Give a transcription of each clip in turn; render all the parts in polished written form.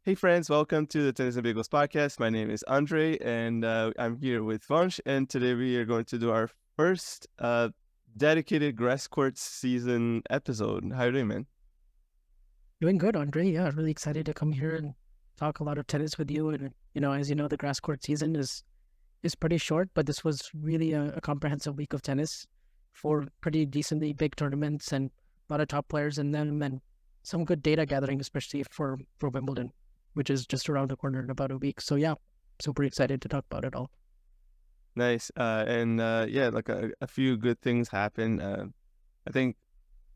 Hey friends, welcome to the Tennis and Bagels podcast. My name is Andre, and I'm here with Vansh. And today we are going to do our first dedicated grass court season episode. How you doing, man? Doing good, Andre. Yeah, really excited to come here and talk a lot of tennis with you. And as you know, the grass court season is pretty short, but this was really a comprehensive week of tennis for pretty decently big tournaments and a lot of top players in them, and some good data gathering, especially for Wimbledon, which is just around the corner in about a week. So yeah, super excited to talk about it all. Nice. Yeah, like a few good things happened. I think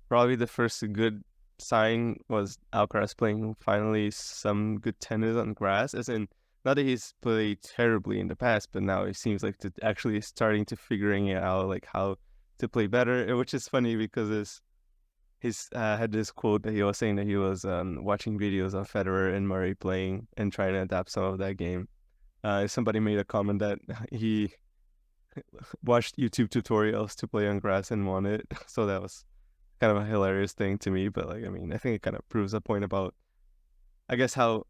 probably the first good sign was Alcaraz playing finally some good tennis on grass. As in, not that he's played terribly in the past, but now he seems like to actually starting to figuring it out, like how to play better. Which is funny because he's had this quote that he was saying that he was watching videos of Federer and Murray playing and trying to adapt some of that game. Somebody made a comment that he watched YouTube tutorials to play on grass and won it. So that was kind of a hilarious thing to me. But like, I mean, I think it kind of proves a point about, I guess, how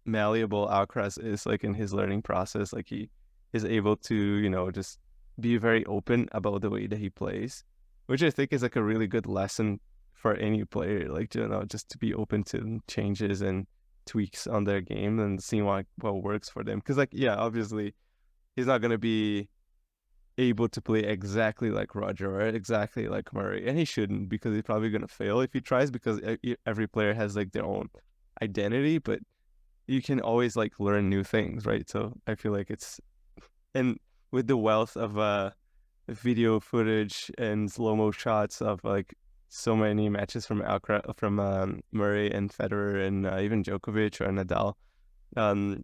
malleable Alcaraz is, like in his learning process. Like he is able to, just be very open about the way that he plays, which I think is like a really good lesson for any player. Like, just to be open to changes and tweaks on their game and seeing what works for them. Because like, yeah, obviously he's not going to be able to play exactly like Roger or exactly like Murray, and he shouldn't, because he's probably going to fail if he tries, because every player has like their own identity. But you can always like learn new things, right? So I feel like and with the wealth of video footage and slow-mo shots of like so many matches from Murray and Federer and even Djokovic or Nadal, um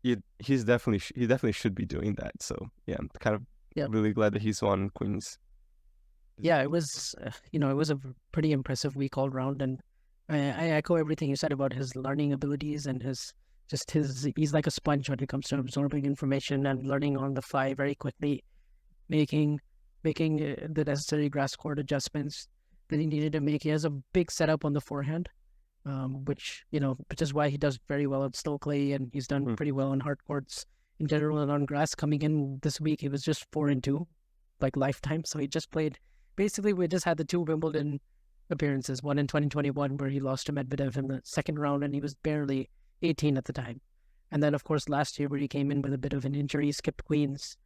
he definitely should be doing that. So yeah, I'm kind of Yeah, really glad that he's won Queens. yeah, it was a pretty impressive week all round, and I echo everything you said about his learning abilities and he's like a sponge when it comes to absorbing information and learning on the fly very quickly, making the necessary grass court adjustments that he needed to make. He has a big setup on the forehand, which is why he does very well at slow clay, and he's done Mm. pretty well on hard courts in general. And on grass, coming in this week, he was just 4-2, like lifetime. So he just played. Basically, we just had the two Wimbledon appearances, one in 2021 where he lost to Medvedev in the second round, and he was barely 18 at the time. And then, of course, last year where he came in with a bit of an injury, skipped Queens,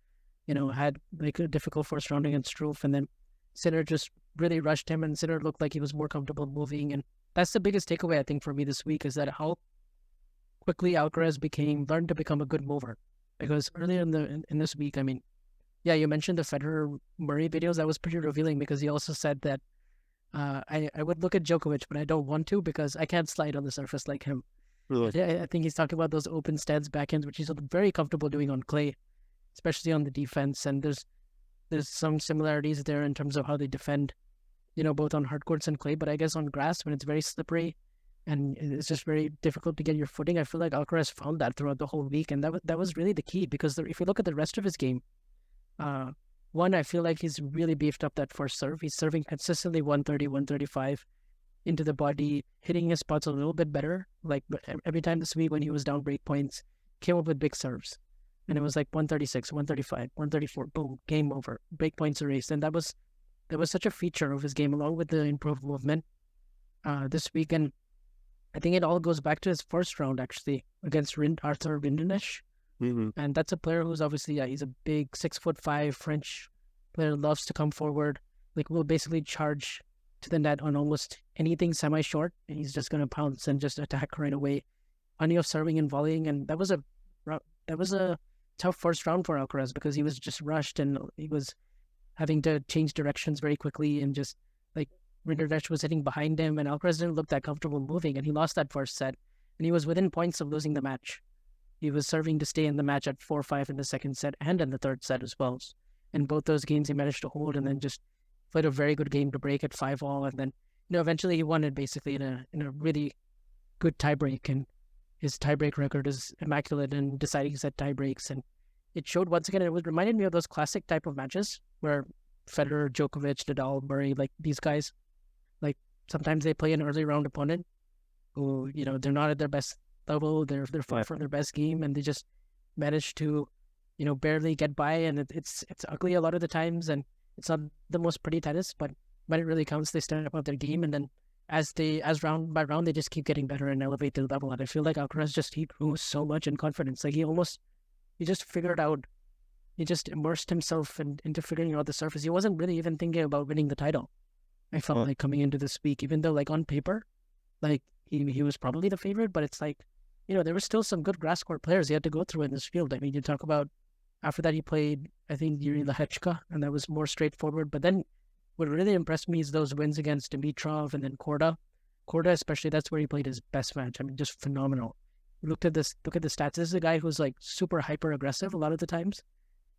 had like a difficult first round against Struff, and then Sinner just really rushed him, and Sinner looked like he was more comfortable moving. And that's the biggest takeaway, I think, for me this week, is that how quickly Alcaraz learned to become a good mover. Because earlier in this week, I mean, yeah, you mentioned the Federer Murray videos. That was pretty revealing, because he also said that I would look at Djokovic, but I don't want to because I can't slide on the surface like him. Really? I think he's talking about those open stance backhands, which he's very comfortable doing on clay, especially on the defense. And there's some similarities there in terms of how they defend, both on hard courts and clay. But I guess on grass, when it's very slippery and it's just very difficult to get your footing, I feel like Alcaraz found that throughout the whole week, and that was really the key. Because if you look at the rest of his game, one, I feel like he's really beefed up that first serve. He's serving consistently 130, 135 into the body, hitting his spots a little bit better. Like every time this week when he was down break points, came up with big serves. And it was like 136, 135, 134, boom, game over, break points erased. And that was such a feature of his game, along with the improved movement this week. And I think it all goes back to his first round, actually, against Arthur Rindenesh. Mm-hmm. And that's a player who's obviously, he's a big 6'5" French player, loves to come forward, like will basically charge to the net on almost anything semi-short, and he's just going to pounce and just attack right away. Plenty of serving and volleying, and that was a tough first round for Alcaraz, because he was just rushed and he was having to change directions very quickly, and just like Rinderknecht was hitting behind him, and Alcaraz didn't look that comfortable moving, and he lost that first set, and he was within points of losing the match. He was serving to stay in the match at 4-5 in the second set and in the third set as well. And both those games he managed to hold, and then just played a very good game to break at 5-all, and then eventually he won it basically in a really good tiebreak, and his tiebreak record is immaculate in deciding set tiebreaks. And it showed once again, it reminded me of those classic type of matches where Federer, Djokovic, Nadal, Murray, like these guys, like sometimes they play an early round opponent who, they're not at their best level. They're far from their best game, and they just manage to, barely get by. And it's ugly a lot of the times, and it's not the most pretty tennis, but when it really counts, they step up their game, and then as round by round, they just keep getting better and elevate their level. And I feel like Alcaraz he grew so much in confidence. Like he just figured out, he just immersed himself into figuring out the surface. He wasn't really even thinking about winning the title. I felt like coming into this week, even though like on paper, like he was probably the favorite, but it's like, there were still some good grass court players he had to go through in this field. I mean, you talk about after that he played, I think, Yuri Lehechka, and that was more straightforward. But then what really impressed me is those wins against Dimitrov and then Korda. Korda especially, that's where he played his best match. I mean, just phenomenal. Look at the stats. This is a guy who's like super hyper aggressive a lot of the times,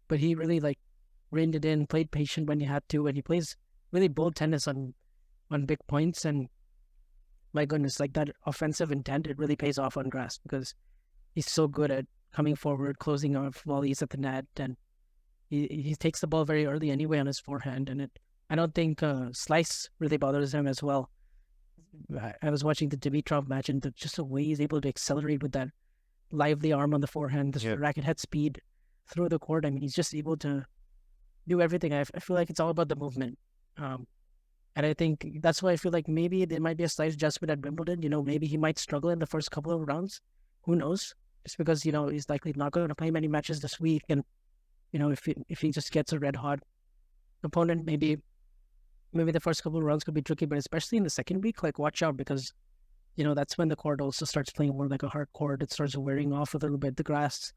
but he really like reined it in, played patient when he had to, and he plays really bold tennis on big points. And my goodness, like that offensive intent, it really pays off on grass because he's so good at coming forward, closing off volleys at the net, and he takes the ball very early anyway on his forehand, and I don't think slice really bothers him as well. I was watching the Dimitrov match, and just the way he's able to accelerate with that lively arm on the forehand, the racket head speed through the court. I mean, he's just able to do everything. I feel like it's all about the movement. And I think that's why I feel like maybe there might be a slight adjustment at Wimbledon. Maybe he might struggle in the first couple of rounds. Who knows? Just because, he's likely not going to play many matches this week. And, if he just gets a red hot opponent, maybe the first couple of rounds could be tricky. But especially in the second week, like watch out because, that's when the court also starts playing more like a hard court. It starts wearing off a little bit, the grass.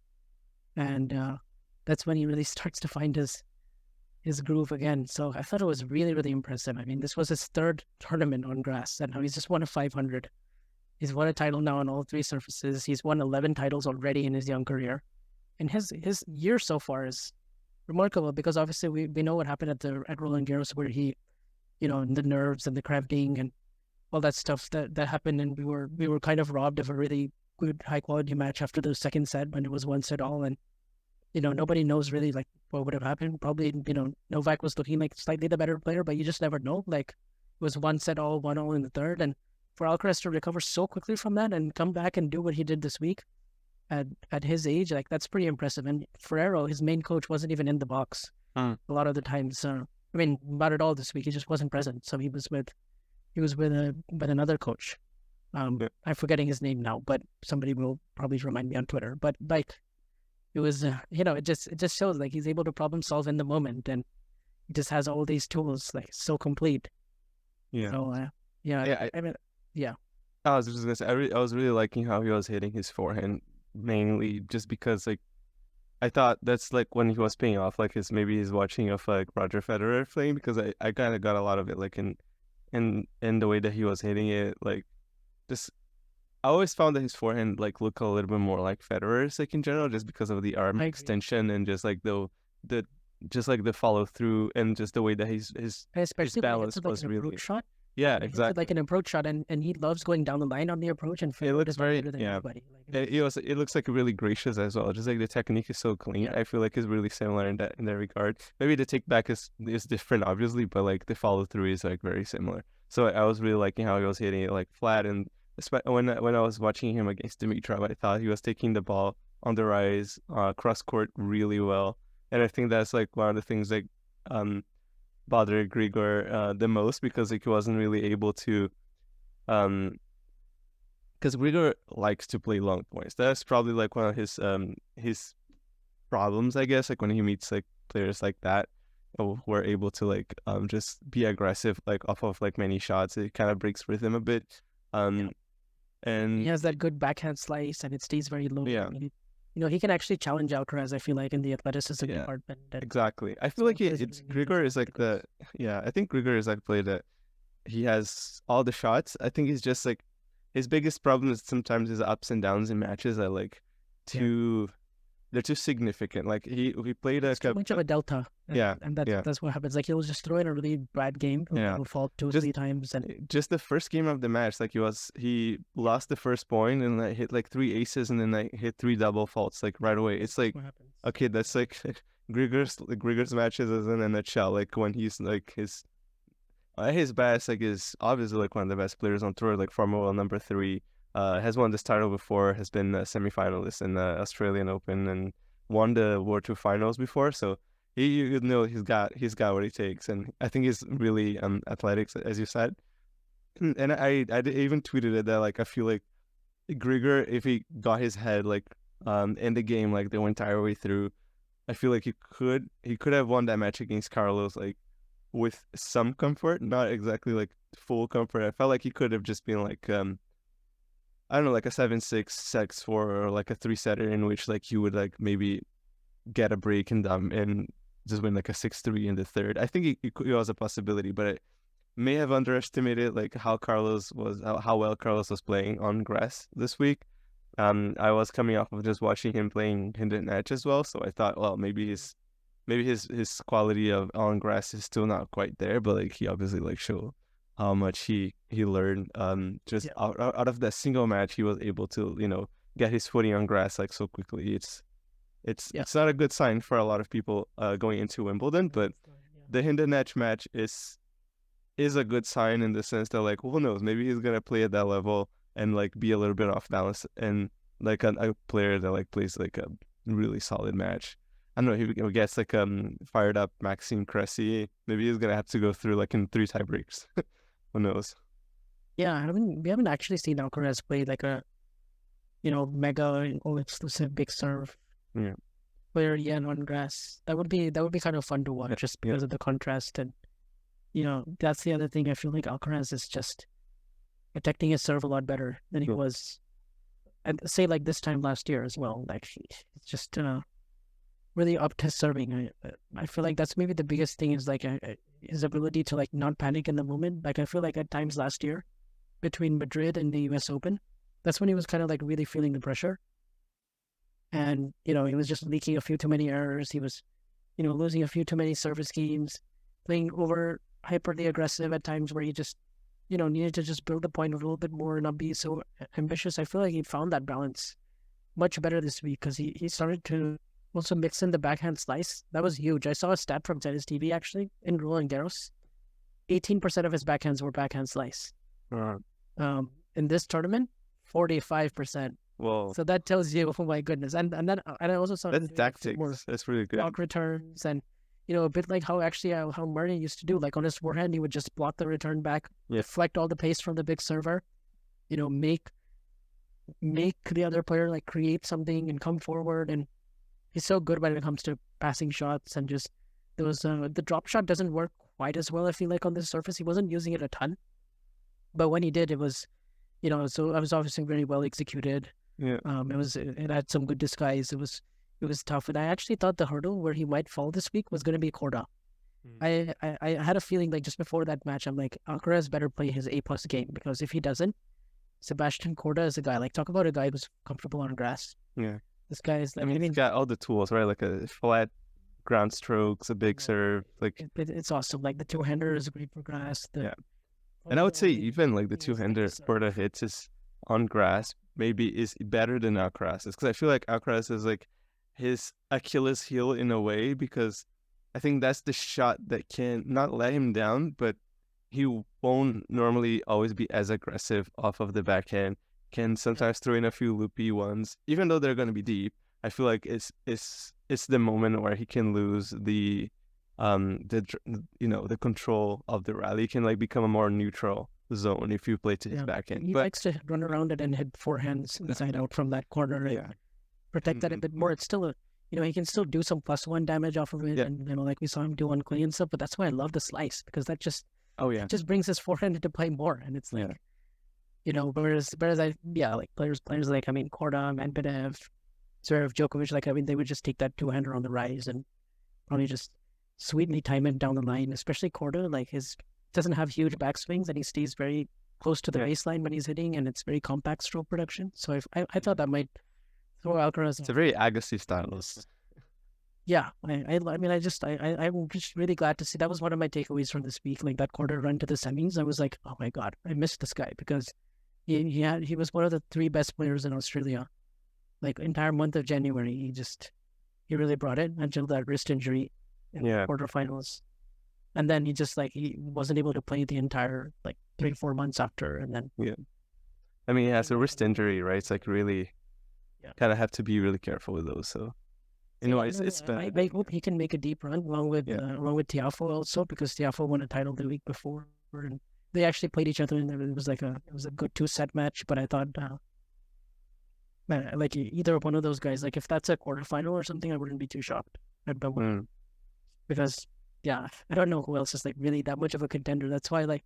And that's when he really starts to find his groove again. So I thought it was really, really impressive. I mean, this was his third tournament on grass, and now he's just won a 500. He's won a title now on all three surfaces. He's won 11 titles already in his young career. And his year so far is remarkable because obviously we know what happened at Roland Garros where he, the nerves and the cramping and all that stuff that happened, and we were kind of robbed of a really good high quality match after the second set when it was 1-set all, and nobody knows really like what would have happened. Probably, Novak was looking like slightly the better player, but you just never know. Like it was 1-set all, 1-1 in the third. And for Alcaraz to recover so quickly from that and come back and do what he did this week at his age, like that's pretty impressive. And Ferrero, his main coach, wasn't even in the box a lot of the times. I mean, not at all this week. He just wasn't present. So he was with another coach. I'm forgetting his name now, but somebody will probably remind me on Twitter. But like, it was, it just shows like he's able to problem solve in the moment, and he just has all these tools, like so complete. Yeah. So, I mean, yeah. I was just gonna say, I was really liking how he was hitting his forehand, mainly just because like I thought that's like when he was paying off, like maybe he's watching of like Roger Federer playing, because I kind of got a lot of it like in the way that he was hitting it, like just. I always found that his forehand like looked a little bit more like Federer's, like in general, just because of the arm extension and just like the follow through and just the way that his balance was really shot. Yeah, exactly. Like an approach shot, and he loves going down the line on the approach, and it looks very it looks like really gracious as well. Just like the technique is so clean. Yeah. I feel like it's really similar in that regard. Maybe the take back is different, obviously, but like the follow through is like very similar. So I was really liking how he was hitting it like flat, and when I was watching him against Dimitrov, I thought he was taking the ball on the rise, cross court really well, and I think that's like one of the things that bothered Grigor the most, because like he wasn't really able to, because Grigor likes to play long points. That's probably like one of his problems, I guess. Like when he meets like players like that who are able to like just be aggressive like off of like many shots, it kind of breaks rhythm a bit. And he has that good backhand slice, and it stays very low. Yeah. He can actually challenge Alcaraz, I feel like, in the athleticism department. Exactly. I feel like Grigor is like I think Grigor is like play that he has all the shots. I think he's just like his biggest problem is sometimes his ups and downs in matches are like they're too significant. Like he played too much of a delta. And that's that's what happens. Like he'll just throw in a really bad game. He'll fall 2 or 3 times. And just the first game of the match, like he lost the first point and like hit like 3 aces and then like hit 3 double faults like right away. It's like, okay, that's like Grigor's matches is in a nutshell. Like when he's like his his best, like, is obviously like one of the best players on tour, like former world number 3. Has won this title before, has been a semi-finalist in the Australian Open, and won the World Tour finals before. So you know he's got what he takes, and I think he's really athletic, as you said. And I even tweeted it that, like, I feel like Grigor, if he got his head like in the game like the entire way through, I feel like he could have won that match against Carlos, like, with some comfort, not exactly like full comfort. I felt like he could have just been like I don't know, like a 7-6, 6-4, or like a 3-setter in which like you would like maybe get a break and just win like a 6-3 in the third. I think it was a possibility, but I may have underestimated like how well Carlos was playing on grass this week. I was coming off of just watching him playing Hindu match as well, so I thought, well, maybe his quality of on grass is still not quite there, but like he obviously like showed how much he learned. Just Yeah. out of that single match, he was able to get his footing on grass like so quickly. Yeah. It's not a good sign for a lot of people going into Wimbledon, but the Hindenetch match is a good sign in the sense that, like, who knows, maybe he's gonna play at that level and like be a little bit off balance, and like a player that like plays like a really solid match. I don't know, he gets like fired up Maxime Cressy, maybe he's gonna have to go through like in 3 tie breaks. Who knows? Yeah, we haven't actually seen Alcaraz play like a mega all exclusive big serve Yeah. player yet on grass. That would be kind of fun to watch, just because of the contrast. And that's the other thing. I feel like Alcaraz is just protecting his serve a lot better than he was, and say like this time last year as well. Like it's just really upped his serving. I feel like that's maybe the biggest thing is like his ability to like not panic in the moment. Like I feel like at times last year between Madrid and the US Open, that's when he was kind of like really feeling the pressure. And, he was just leaking a few too many errors. He was, losing a few too many service games, playing over hyperly aggressive at times where he just, needed to just build the point a little bit more and not be so ambitious. I feel like he found that balance much better this week because he started to also mix in the backhand slice. That was huge. I saw a stat from Tennis TV actually in Roland Garros. 18% of his backhands were backhand slice. In this tournament, 45%. Well, so that tells you, oh my goodness. And I also saw that's tactics. more That's really good. block returns, and a bit like how Murray used to do. Like on his forehand, he would just block the return back, deflect all the pace from the big server, make the other player like create something and come forward. And he's so good when it comes to passing shots, and just those the drop shot doesn't work quite as well, I feel like, on this surface. He wasn't using it a ton, but when he did, it was so it was obviously very well executed. Yeah. It had some good disguise. It was tough, and I actually thought the hurdle where he might fall this week was going to be Korda. I had a feeling like just before that match, I'm like, Alcaraz better play his A+ game, because if he doesn't, Sebastian Korda is a guy, like, talk about a guy who's comfortable on grass. Yeah. This guy is like, he's got all the tools, right? Like a flat ground strokes, a big serve, like it's awesome. Like the two-hander is great for grass. And I would say even like the two-hander Korda hits is on grass maybe is better than Alcaraz's, because I feel like Alcaraz is like his Achilles heel in a way, because I think that's the shot that can not let him down, but he won't normally always be as aggressive off of the backhand, can sometimes throw in a few loopy ones, even though they're going to be deep. I feel like it's the moment where he can lose the control of the rally. He can like become a more neutral zone if you play to his backhand. He likes to run around it and hit forehands inside out from that corner. And protect that a bit more. It's still he can still do some +1 damage off of it, and like we saw him do on clay and stuff. But that's why I love the slice, because that just it just brings his forehand into play more, and it's like whereas like players like Korda, Medvedev, Zverev, Djokovic, like they would just take that two-hander on the rise and probably just sweetly time it down the line. Especially Korda, like his doesn't have huge backswings, and he stays very close to the baseline when he's hitting, and it's very compact stroke production. So I thought that might throw Alcaraz. It's a very Agassi style. Yeah, I'm just really glad to see. That was one of my takeaways from this week, like that quarter run to the semis. I was like, oh my god, I missed this guy, because he was one of the 3 best players in Australia. Like entire month of January, he really brought it until that wrist injury in the quarterfinals. and then he wasn't able to play the entire 3-4 months after, and then Yeah. I mean, he has a wrist injury, right? It's like really kind of have to be really careful with those. So, it's bad. I hope he can make a deep run along with Tiafoe also, because Tiafoe won a title the week before, and they actually played each other, and it was a good 2-set match. But I thought, man, either one of those guys, if that's a quarterfinal or something, I wouldn't be too shocked at Wimbledon, because I don't know who else is really that much of a contender. That's why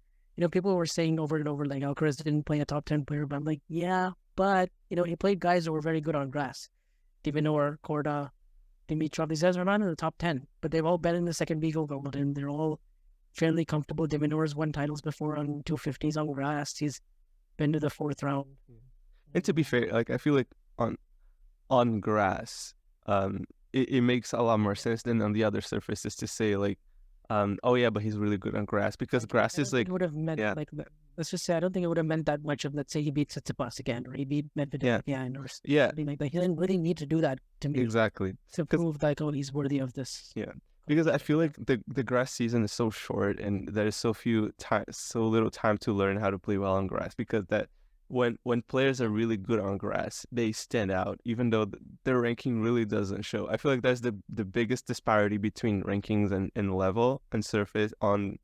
people were saying over and over Alcaraz didn't play a top 10 player, but I'm like, yeah, but he played guys who were very good on grass. Divinor, Korda, Dimitrov, these guys are not in the top 10, but they've all been in the second week of Wimbledon. They're all fairly comfortable. Divinor's won titles before on 250s on grass. He's been to the fourth round. And to be fair, I feel like on grass, it makes a lot more sense than on the other surfaces to say oh yeah, but he's really good on grass, because grass is it would have meant let's just say I don't think it would have meant that much of, let's say he beat Tsitsipas again, or he beat Medvedev again, or something like that. He didn't really need to do that to me. Exactly. To prove he's worthy of this. Yeah. Because I feel like the grass season is so short, and there is so little time to learn how to play well on grass, because when players are really good on grass, they stand out, even though their ranking really doesn't show. I feel like that's the biggest disparity between rankings and level and surface on,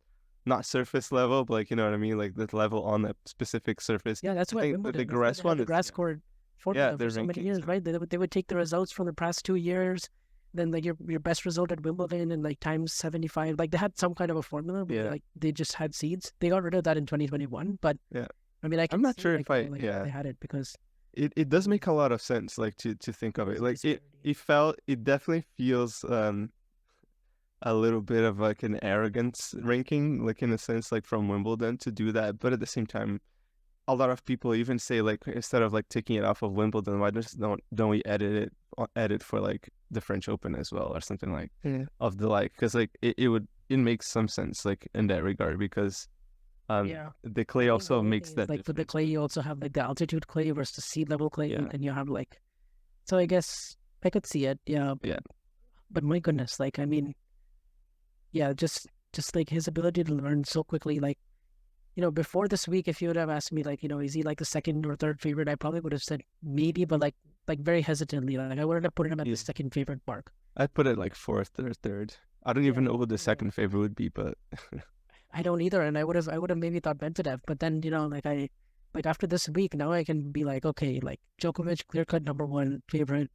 not surface level, but you know what I mean, the level on a specific surface. Yeah, that's why the grass one, the grass court formula for so many years, right? They would take the results from the past 2 years, then your best result at Wimbledon and times 75. They had some kind of a formula, but they just had seeds. They got rid of that in 2021, but I mean, I'm not sure if they had it, because it does make a lot of sense, to think of it. It definitely feels a little bit of an arrogance ranking, in a sense, from Wimbledon to do that. But at the same time, a lot of people even say instead of taking it off of Wimbledon, why don't we edit it for the French Open as well, or something of the because it makes some sense in that regard, because the clay also makes that for the clay you also have the altitude clay versus sea level clay, and you have so I guess I could see it, but my goodness, I mean, just his ability to learn so quickly, before this week, if you would have asked me is he the second or third favorite, I probably would have said maybe, but very hesitantly, I wouldn't have put him at the second favorite mark. I'd put it fourth or third. I don't even know what the second favorite would be, but I don't either, and I would have maybe thought Medvedev, but then after this week, now I can be okay, Djokovic, clear-cut number one favorite,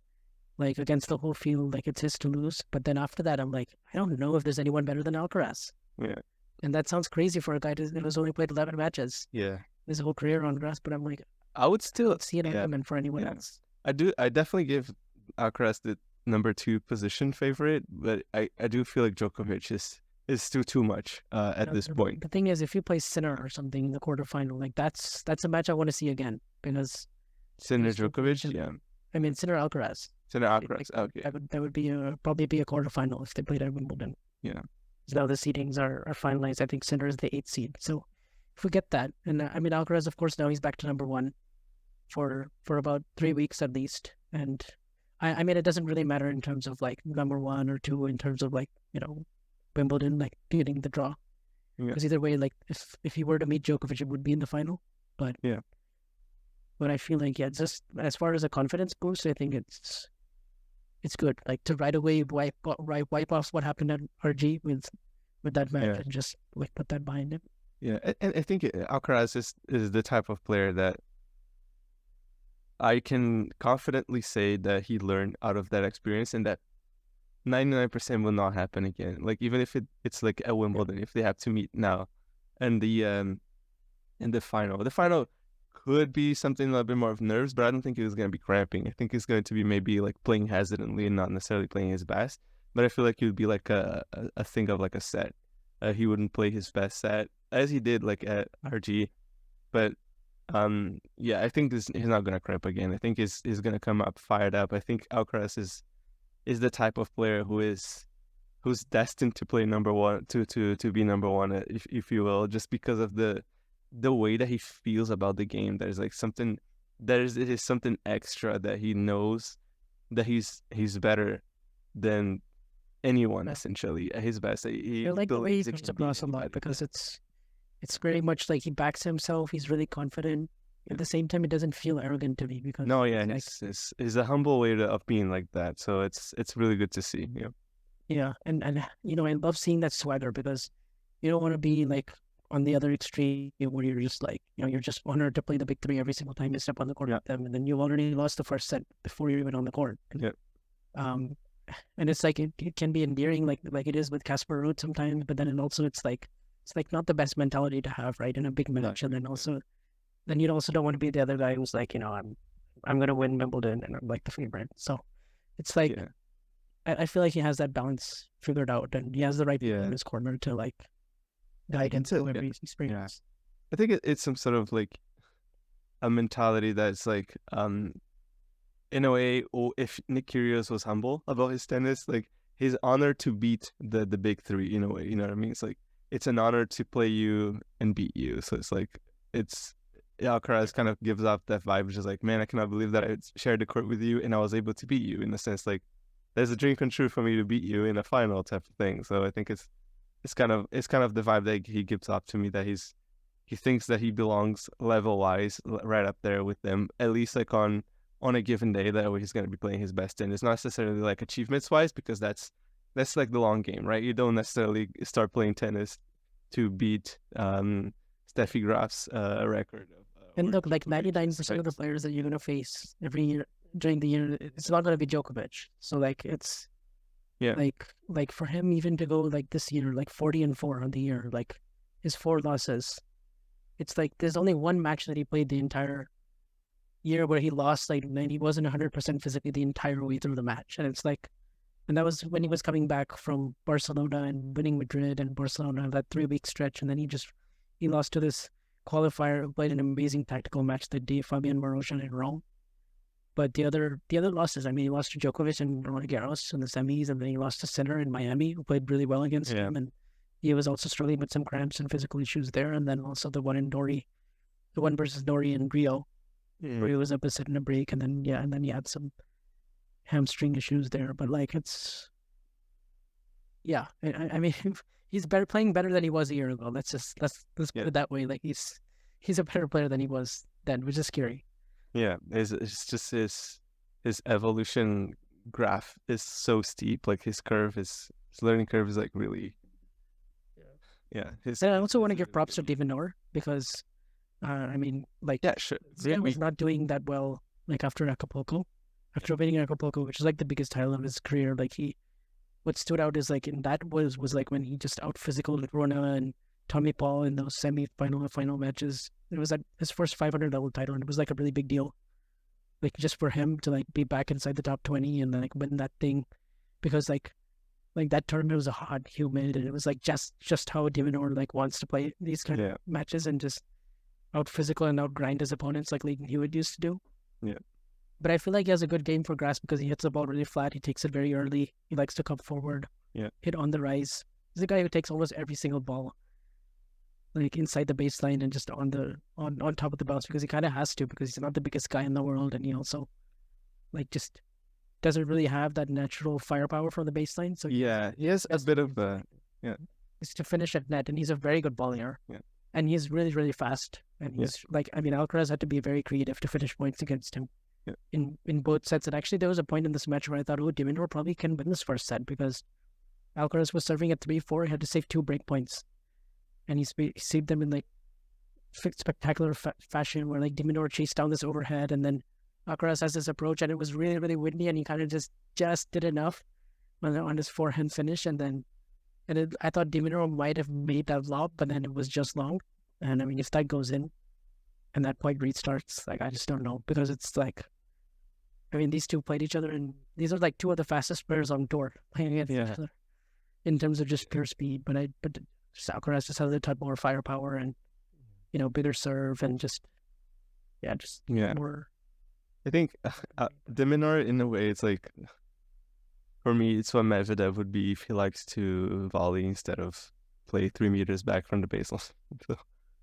against the whole field, it's his to lose. But then after that, I'm I don't know if there's anyone better than Alcaraz. Yeah, and that sounds crazy for a guy who's only played 11 matches. Yeah, his whole career on grass. But I'm I would still see an argument for anyone else. I definitely give Alcaraz the number 2 position favorite, but I do feel like Djokovic is still too much at this point. The thing is, if you play Sinner or something in the quarterfinal, that's a match I want to see again, because Sinner Djokovic, I mean Sinner Alcaraz. Sinner Alcaraz, okay. That would be probably be a quarterfinal if they played at Wimbledon. Yeah. So now the seedings are finalized. I think Sinner is the 8th seed. So if we get that, and I mean Alcaraz, of course, now he's back to number 1 for about 3 weeks at least, and I mean it doesn't really matter in terms of number 1 or 2 in terms of Wimbledon, getting the draw. Because either way, if he were to meet Djokovic, it would be in the final. But but I feel just as far as a confidence boost, I think it's good. To right away wipe off what happened at RG with that match and just put that behind him. Yeah, and I think Alcaraz is the type of player that I can confidently say that he learned out of that experience, and that 99% will not happen again. Even if it's at Wimbledon, if they have to meet now, and the final could be something a little bit more of nerves, but I don't think it's going to be cramping. I think it's going to be maybe playing hesitantly and not necessarily playing his best. But I feel like it would be a thing of a set. He wouldn't play his best set as he did at RG, but I think he's not going to cramp again. I think he's going to come up fired up. I think Alcaraz is the type of player who's destined to play number 1, to be number 1, if you will, just because of the way that he feels about the game. There's something, it is something extra that he knows that he's better than anyone essentially at his best. I like the way he comes across a lot because it's very much like he backs himself. He's really confident. At the same time, it doesn't feel arrogant to me because he's a humble way of being like that. So it's really good to see. Yeah. Yeah, and I love seeing that swagger because you don't want to be like on the other extreme where you're just like, you're just honored to play the big three every single time you step on the court with them, and then you've already lost the first set before you're even on the court. Yeah. And it's like it can be endearing like it is with Casper Ruud sometimes, but then it's like not the best mentality to have, right, in a big match. And then you also don't want to be the other guy who's like, I'm gonna win Wimbledon and I'm like the favorite. So it's like I feel like he has that balance figured out, and he has the right people in his corner to like guide him through every experience. I think it's some sort of like a mentality that's like in a way, if Nick Kyrgios was humble about his tennis, like he's honored to beat the big three in a way, you know what I mean? It's like it's an honor to play you and beat you. So it's like Alcaraz kind of gives off that vibe, which is like, man, I cannot believe that I shared the court with you and I was able to beat you, in a sense like there's a dream come true for me to beat you in a final type of thing. So I think it's kind of the vibe that he gives off to me, that he thinks that he belongs level wise right up there with them, at least like on a given day that he's going to be playing his best in. It's not necessarily like achievements wise, because that's like the long game, right? You don't necessarily start playing tennis to beat Steffi Graf's record. And look, like 99% of the players that you're going to face every year during the year, it's not going to be Djokovic. So like it's like for him even to go like this year, like 40-4 on the year, like his 4 losses, it's like there's only one match that he played the entire year where he lost, like, and he wasn't 100% physically the entire way through the match. And it's like, and that was when he was coming back from Barcelona and winning Madrid and Barcelona, that 3-week stretch. And then he lost to this qualifier who played an amazing tactical match that day, Fabian Marozsan in Rome. But the other losses, I mean, he lost to Djokovic and Roland Garros in the semis, and then he lost to Sinner in Miami, who played really well against him. And he was also struggling with some cramps and physical issues there. And then also the one versus Nori in Rio, where he was up a set in a break, and then he had some hamstring issues there. But like I mean, he's playing better than he was a year ago. Let's put it that way. Like he's a better player than he was then, which is scary. Yeah, it's just his evolution graph is so steep. Like his learning curve is like really. And I also want to give props to de Minaur because. I mean, like, sure. He was not doing that well, like, after Acapulco. After winning Acapulco, which is, like, the biggest title of his career, like, what stood out is, like, in that was like, when he just out-physicaled Rona and Tommy Paul in those semi-final and final matches. It was his first 500 level title, and it was, like, a really big deal. Like, just for him to, like, be back inside the top 20 and, like, win that thing. Because, like that tournament was hot, humid, and it was, like, just how de Minaur, like, wants to play these kind of matches and just out physical and out grind his opponents like Leighton Hewitt used to do. Yeah. But I feel like he has a good game for grass because he hits the ball really flat. He takes it very early. He likes to come forward. Yeah. Hit on the rise. He's a guy who takes almost every single ball, like inside the baseline and just on top of the bounce, because he kind of has to, because he's not the biggest guy in the world, and he also like just doesn't really have that natural firepower from the baseline. So he has a bit of Is to finish at net, and he's a very good volley-er. Yeah. And he's really, really fast. And he's like, I mean, Alcaraz had to be very creative to finish points against him in both sets. And actually, there was a point in this match where I thought, de Minaur probably can win this first set because Alcaraz was serving at 3-4. He had to save 2 break points. And he saved them in like spectacular fashion where like de Minaur chased down this overhead, and then Alcaraz has this approach, and it was really, really windy, and he kind of just did enough on his forehand finish. I thought de Minaur might have made that lob, but then it was just long. And I mean, if that goes in and that point restarts, like, I just don't know, because it's like, I mean, these two played each other, and these are like 2 of the fastest players on tour playing against each other in terms of just pure speed. But Alcaraz just has a touch more firepower and, bigger serve and more. I think de Minaur, in a way, it's like, for me, it's what Medvedev would be if he likes to volley instead of play 3 meters back from the baseline. So.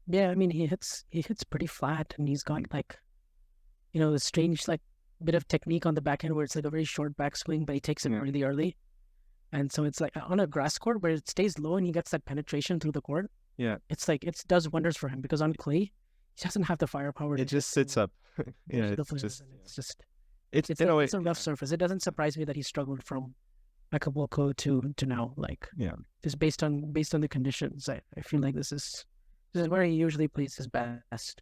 Yeah, I mean, he hits pretty flat, and he's got like, the strange like bit of technique on the backhand where it's like a very short backswing, but he takes it really early. And so it's like on a grass court where it stays low and he gets that penetration through the court. Yeah. It's like it does wonders for him because on clay, he doesn't have the firepower. It just sits up. Yeah, it's it's in a way, it's a rough surface. It doesn't surprise me that he struggled from Acapulco to now. Like just based on the conditions, I feel like this is where he usually plays his best.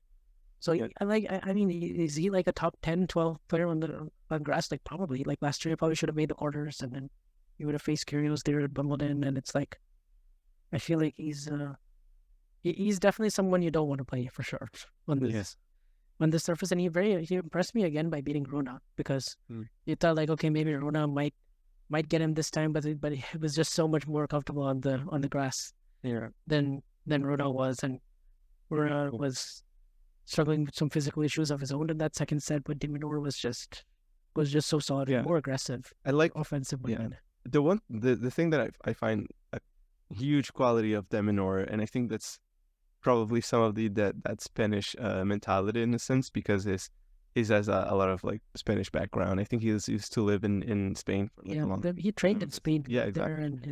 So I mean, is he like a top 10, 12 player on grass? Like probably. Like last year, he probably should have made the quarters, and then he would have faced Kyrgios there at Wimbledon. And it's like, I feel like he's definitely someone you don't want to play for sure on this surface. And he impressed me again by beating Runa, because you thought like, okay, maybe Runa might get him this time, but it was just so much more comfortable on the grass than Runa was, and Runa was struggling with some physical issues of his own in that second set, but de Minaur was just so solid and more aggressive. I like offensively. The thing that I find a huge quality of de Minaur, and I think that's probably some of that Spanish mentality in a sense, because he has a lot of like Spanish background. I think he used to live in Spain for like a long time. He trained in Spain. Exactly. There and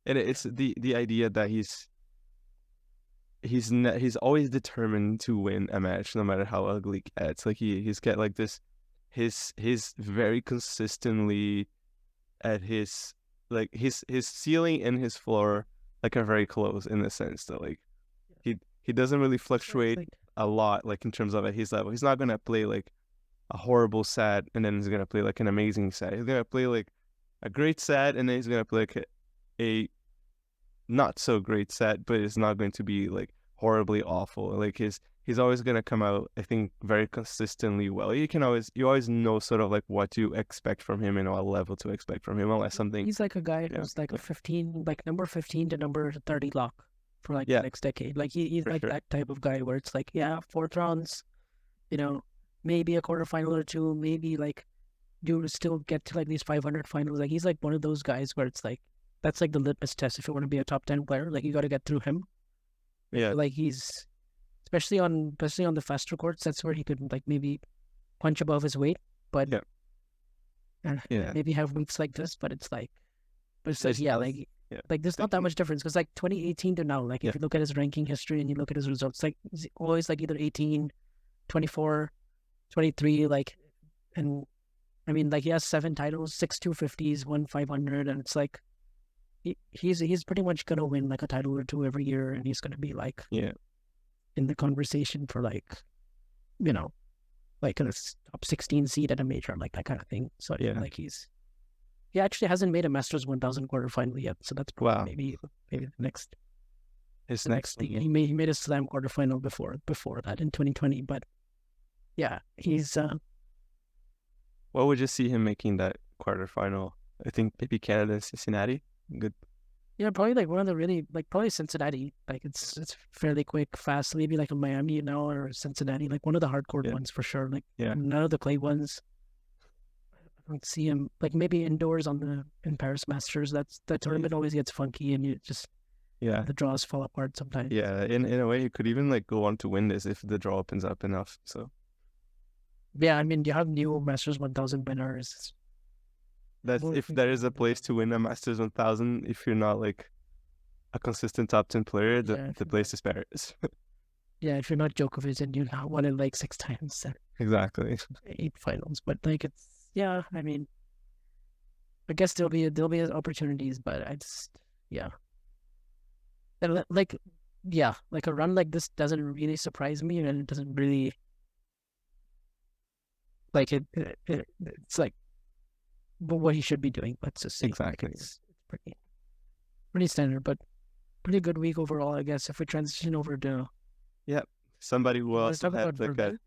and it's the idea that he's always determined to win a match no matter how ugly it gets. Like he's got like this, he's very consistently at his ceiling and his floor like are very close, in the sense that like he doesn't really fluctuate a lot, like in terms of at his level. He's not gonna play like a horrible set and then he's gonna play like an amazing set. He's gonna play like a great set and then he's gonna play like a not so great set, but it's not going to be like horribly awful. Like he's always gonna come out, I think, very consistently well. You always know sort of like what to expect from him and what level to expect from him, unless something. He's like a guy who's like a 15, like number 15 to number 30 lock for like the next decade. Like he's like that type of guy where it's like, fourth rounds, maybe a quarterfinal or two, maybe like do still get to like these 500 finals. Like he's like one of those guys where it's like, that's like the litmus test if you want to be a top 10 player. Like you got to get through him. Yeah. Like he's, especially on the faster courts, that's where he could like maybe punch above his weight. But maybe have weeks like this. But it's like, like there's not that much difference, because like 2018 to now, like if you look at his ranking history and you look at his results, like he's always like either 18, 24, 23, like, and I mean like he has 7 titles, 6 250s, 1 500, and it's like he's pretty much gonna win like a title or two every year, and he's gonna be like in the conversation for like like a top 16 seed at a major, like that kind of thing. So like he actually hasn't made a Masters 1000 quarterfinal yet, so that's maybe the next thing. He made a Slam quarterfinal before that in 2020, but he's what would you see him making that quarterfinal? I think maybe Canada and Cincinnati. Good. Yeah, probably like one of the really, like probably Cincinnati. Like it's fairly quick, fast. Maybe like a Miami now or Cincinnati, like one of the hardcore ones for sure. Like none of the clay ones. I don't see him like maybe indoors in Paris Masters. That tournament always gets funky and you just the draws fall apart sometimes. Yeah, in a way, you could even like go on to win this if the draw opens up enough. So I mean, you have new Masters 1000 winners. That's if there is a place to win a Masters 1000, if you're not like a consistent top 10 player, the place is Paris. If you're not Djokovic and you not won it like 6 times. Exactly. 8 finals, but like it's I mean, I guess there'll be opportunities, but I just and like a run like this doesn't really surprise me, and it doesn't really like it's like what he should be doing. Let's just say exactly. Like it's pretty standard, but pretty good week overall, I guess. If we transition over to somebody who also had like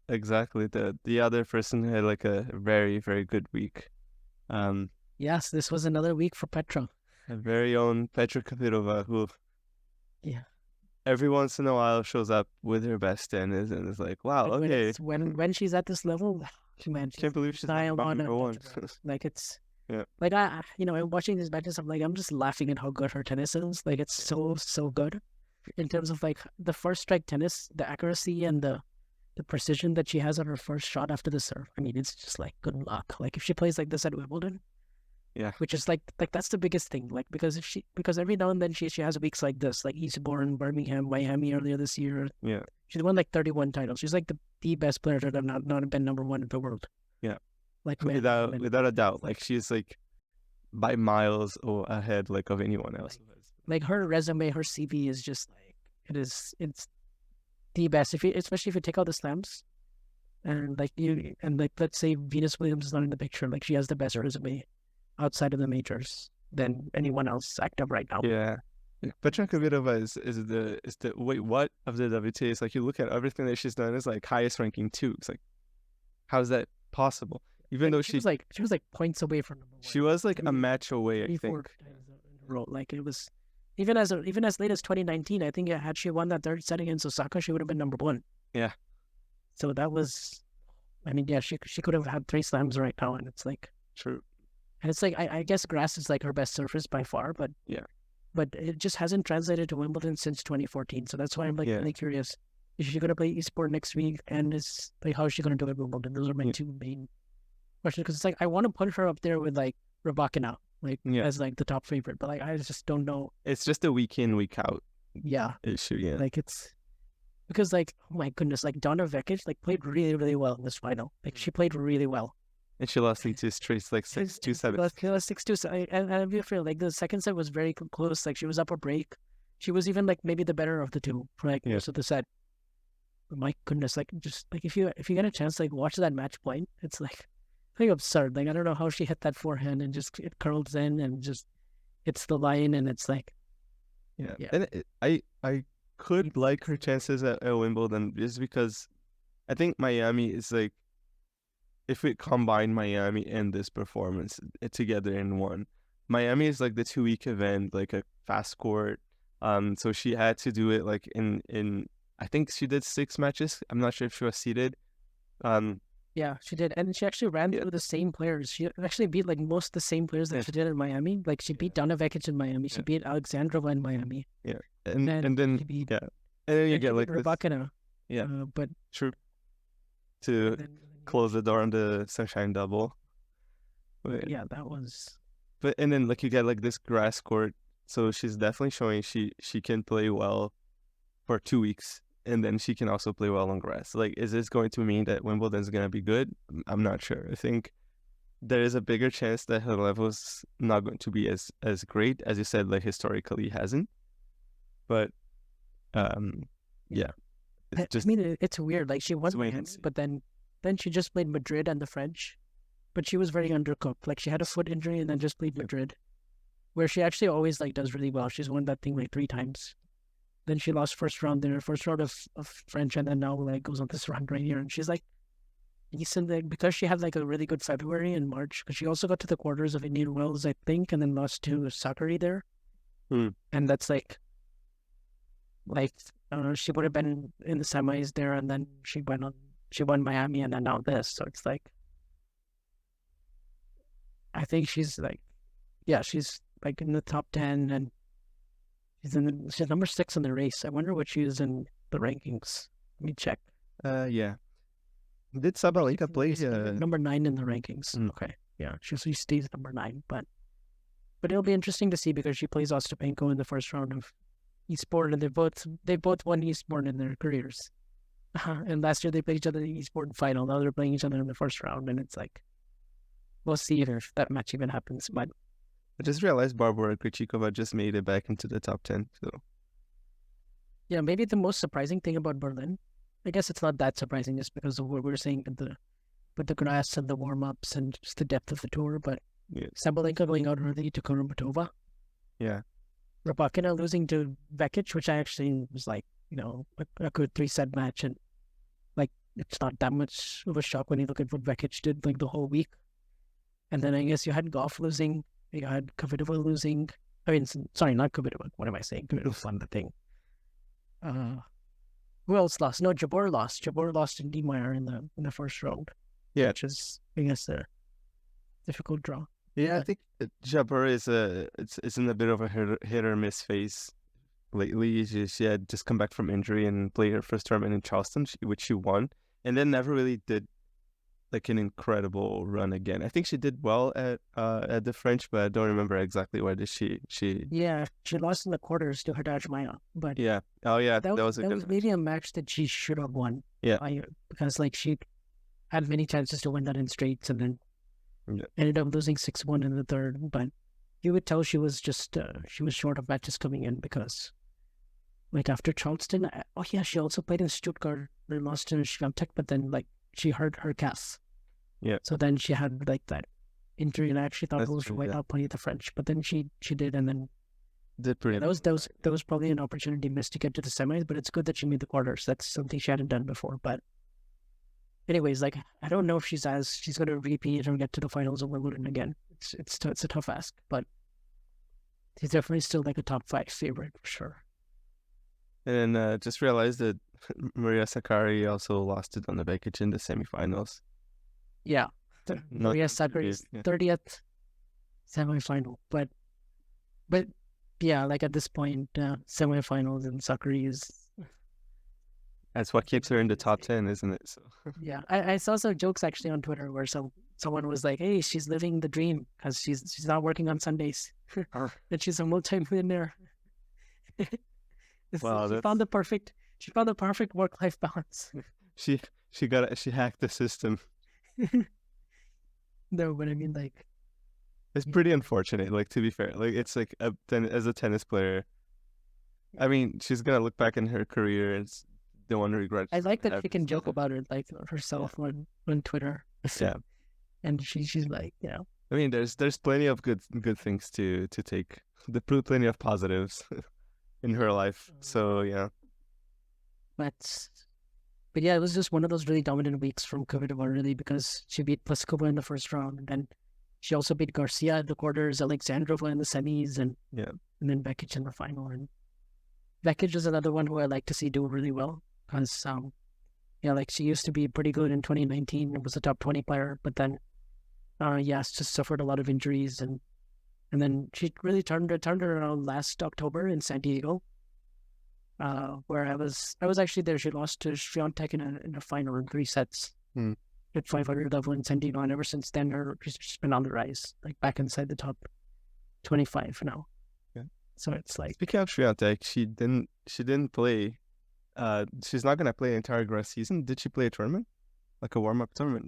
exactly. The other person had like a very, very good week. Yes, this was another week for Petra. Our very own Petra Kvitova, who every once in a while shows up with her best tennis and is like, wow, like okay. When she's at this level, man, can't believe she's number one. Like it's like I'm watching these matches, I'm just laughing at how good her tennis is. Like it's so good in terms of like the first strike tennis, the accuracy and the precision that she has on her first shot after the serve. I mean, it's just like good luck. Like if she plays like this at Wimbledon, Yeah. which is like that's the biggest thing. Like because every now and then she has weeks like this, like Eastbourne, Birmingham, Miami earlier this year. Yeah. She's won like 31 titles. She's like the best player to have not been number one in the world. Yeah. Like Without a doubt. Like she's like by miles ahead like of anyone else. Like her resume, her CV is just like it's the best. Especially if you take out the slams and let's say Venus Williams is not in the picture, like she has the best resume outside of the majors than anyone else active right now. Yeah. Petra Kvitova is the wait, what of the WTA? It's like you look at everything that she's done, is like highest ranking too. It's like, how's that possible? Even though she was like points away from number one. She was like a match away, I think. Like it was even as late as 2019. I think had she won that third set against Osaka, she would have been number one. Yeah. So that was, I mean, yeah, she could have had 3 slams right now, and it's like true. And it's like I guess grass is like her best surface by far, but yeah, but it just hasn't translated to Wimbledon since 2014. So that's why I'm like really curious. Is she going to play Eastbourne next week? And is like how is she going to do it at Wimbledon? Those are my 2 main questions. Because it's like I want to put her up there with like Rybakina, like as like the top favorite, but like I just don't know. It's just a week in, week out. Yeah. Issue. Yeah. Like it's because like oh my goodness, like Donna Vekic like played really really well in this final. Like she played really well. And she lost in 2 straight, like 6-2, 7. She lost 6-2. And I feel like the second set was very close. Like she was up a break. She was even like maybe the better of the 2 for like most of the set. But my goodness, like just like if you get a chance, like watch that match point. It's like absurd. Like I don't know how she hit that forehand and just it curls in and just hits the line and it's like And I could like her chances at Wimbledon just because I think Miami is like, if we combine Miami and this performance together in one, Miami is like the 2-week event, like a fast court. So she had to do it like in I think she did 6 matches. I'm not sure if she was seeded. Yeah, she did, and she actually ran through the same players. She actually beat like most of the same players that she did in Miami. Like she beat Donna Vekic in Miami. She beat Alexandrova in Miami. Yeah, and then beat, and then you get like Rybakina. Yeah, but true. To close the door on the Sunshine Double. But yeah, that was. But and then like you get like this grass court, so she's definitely showing she can play well for 2 weeks, and then she can also play well on grass. Like, is this going to mean that Wimbledon's gonna be good? I'm not sure. I think there is a bigger chance that her level's not going to be as great as you said. Like historically hasn't, but yeah. I mean, it's weird. Like she won Miami, but then she just played Madrid and the French, but she was very undercooked. Like she had a foot injury and then just played Madrid, where she actually always like does really well. She's won that thing like 3 times. Then she lost first round of French, and then now like goes on this run right here, and she's like decent. Like because she had like a really good February and March, because she also got to the quarters of Indian Wells, I think, and then lost to Sakari there, and that's like she would have been in the semis there, and then she won Miami, and then now this. So it's like, I think she's like, she's like in the top 10, and she's number 6 in the race. I wonder what she is in the rankings. Let me check. Yeah. Did Sabalenka play? Number 9 in the rankings. Okay. Yeah, she stays number 9, but it'll be interesting to see because she plays Ostapenko in the first round of Eastbourne, and they both won Eastbourne in their careers. And last year they played each other in the Eastbourne final. Now they're playing each other in the first round, and it's like, we'll see if that match even happens. But I just realized Barbara Krejcikova just made it back into the top 10. So yeah, maybe the most surprising thing about Berlin, I guess it's not that surprising just because of what we were saying with the grass and the warm ups and just the depth of the tour. But Sabalenka going out early to Kvitova. Yeah. Rybakina losing to Vekic, which I actually was like, a good 3-set match, and like it's not that much of a shock when you look at what Vekic did like the whole week. And then I guess you had Goff losing, you had Kvitova losing. I mean, sorry, not Kvitova. What am I saying? Kvitova won the thing. Who else lost? No, Jabeur lost. Jabeur lost to Niemeyer in the first round. Yeah, which is, I guess, a difficult draw. Yeah, I think Jabeur is in a bit of a hit or miss phase lately. She had just come back from injury and played her first tournament in Charleston, which she won, and then never really did like an incredible run again. I think she did well at the French, but I don't remember exactly where did she. Yeah, she lost in the quarters to Haddad Maya, but Yeah. Oh yeah, that was a that good was match. maybe a match that she should have won. Yeah. Because like she had many chances to win that in straights, and then Yeah. ended up losing 6-1 in the third. But you would tell she was just she was short of matches coming in because like after Charleston, oh yeah, she also played in Stuttgart and lost in Swiatek, but then like she hurt her calf. Yeah. So then she had like that injury, and I actually thought That's she true, might yeah. not play the French, but then she did, and then Did pretty. that was probably an opportunity missed to get to the semis, but it's good that she made the quarters. That's something she hadn't done before. But anyways, like I don't know if she's going to repeat or get to the finals of Wimbledon again. It's a tough ask, but she's definitely still like a top 5 favorite for sure. And then just realized that Maria Sakkari also lost it on the Bekic in the semifinals. Yeah, Not Maria Sakkari's 30th semifinal, but yeah, like at this point, semifinals and Sakkari is. That's what keeps her in the top 10, isn't it? So Yeah, I saw some jokes actually on Twitter where someone was like, "Hey, she's living the dream because she's not working on Sundays, and she's a multi-millionaire." Wow, she found the perfect work-life balance. she hacked the system. No, but I mean, like, it's pretty unfortunate. Like, to be fair, like it's like as a tennis player, I mean, she's gonna look back in her career and the one regret. I like that she can joke about it, like herself on Twitter. Yeah, and she's like, you know. I mean, there's plenty of good things to take. Plenty of positives in her life. So yeah. But yeah, it was just one of those really dominant weeks from Kvitova, really, because she beat Pliskova in the first round, and then she also beat Garcia in the quarters, Alexandrova in the semis, and then Bekic in the final. And Bekic is another one who I like to see do really well because, like she used to be pretty good in 2019. It was a top 20 player, but then, just suffered a lot of injuries, and then she really turned around last October in San Diego. Where I was actually there. She lost to Swiatek in a final in 3 sets at 500 level in San Diego, and ever since then, she's just been on the rise, like back inside the top 25 now. Yeah. So it's like, speaking of Swiatek, she didn't play. She's not gonna play the entire grass season. Did she play a tournament, like a warm up tournament?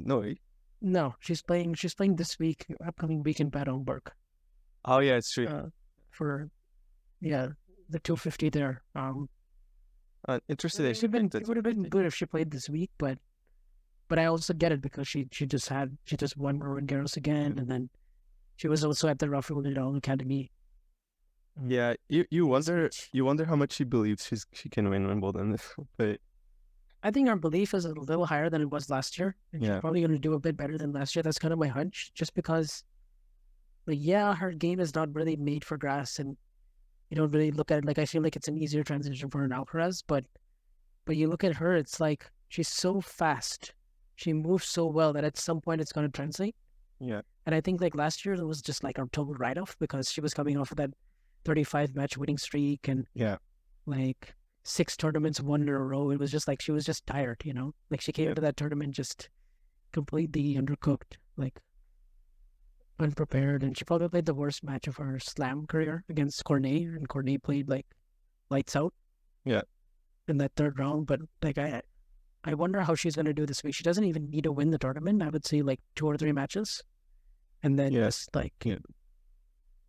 No, she's playing this week, upcoming week in Bad Homburg. Oh yeah, it's true. For the 250 there. Interesting. It would have been good if she played this week, but I also get it because she just won Roland Garros again, and then she was also at the Rafael Nadal Academy. Yeah, you wonder how much she believes she can win Wimbledon, but I think our belief is a little higher than it was last year, and she's probably going to do a bit better than last year. That's kind of my hunch, just because, her game is not really made for grass, and you don't really look at it like, I feel like it's an easier transition for an Alcaraz, but you look at her, it's like she's so fast, she moves so well that at some point it's going to translate. Yeah. And I think like last year it was just like a total write-off because she was coming off of that 35 match winning streak and like 6 tournaments won in a row. It was just like she was just tired, like she came into that tournament just completely undercooked, like unprepared, and she probably played the worst match of her slam career against Cornet, and Cornet played like lights out in that third round. But like I wonder how she's going to do this week. She doesn't even need to win the tournament. I would say like 2 or 3 matches, and then just like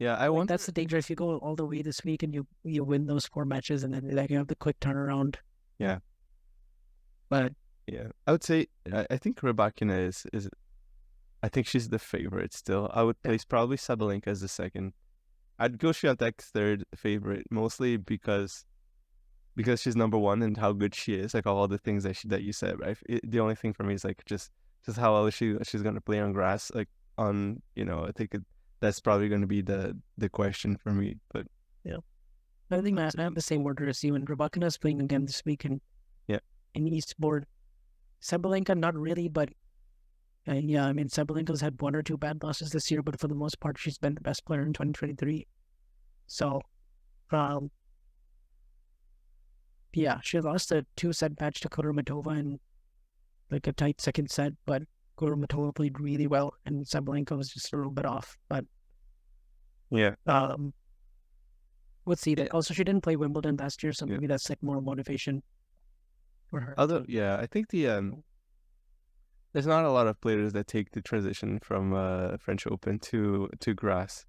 I wonder. That's the danger if you go all the way this week and you win those 4 matches, and then like you have the quick turnaround. But I would say I think Rybakina is I think she's the favorite still. I would place probably Sabalenka as the second. I'd go Swiatek third favorite, mostly because she's number 1 and how good she is, like all the things that you said, right? The only thing for me is like just how well she's gonna play on grass, like on I think that's probably going to be the question for me. But I think I have the same order as you, and Rybakina is playing again this week in Eastbourne. Sabalenka, not really, but I mean, Sabalenka's had 1 or 2 bad losses this year, but for the most part, she's been the best player in 2023. So, she lost a 2-set match to Kudermetova in like a tight second set, but Kudermetova played really well, and Sabalenka was just a little bit off. But Yeah. let's see that. Also, she didn't play Wimbledon last year, so Yeah. maybe that's like more motivation for her. Although, yeah, I think there's not a lot of players that take the transition from French Open to grass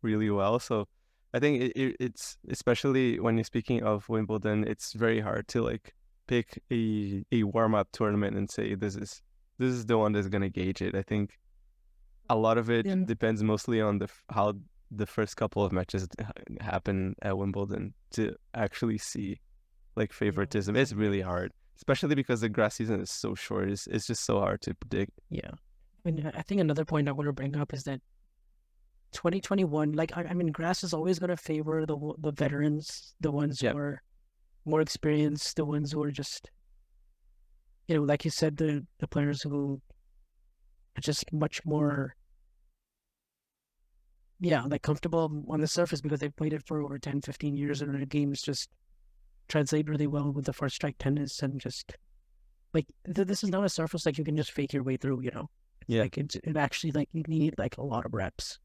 really well. So I think it's, especially when you're speaking of Wimbledon, it's very hard to like pick a warm up tournament and say this is the one that's gonna gauge it. I think a lot of it Yeah. depends mostly on how the first couple of matches happen at Wimbledon to actually see like favoritism. It's really hard, especially because the grass season is so short. It's just so hard to predict. Yeah. And I think another point I want to bring up is that 2021, like, I mean, grass is always going to favor the veterans, the ones Yeah. who are more experienced, the ones who are just, like you said, the players who are just much more, like comfortable on the surface because they've played it for over 10, 15 years, and their games just translate really well with the first strike tennis, and just like this is not a surface like you can just fake your way through. Yeah. Like it actually, like, you need like a lot of reps,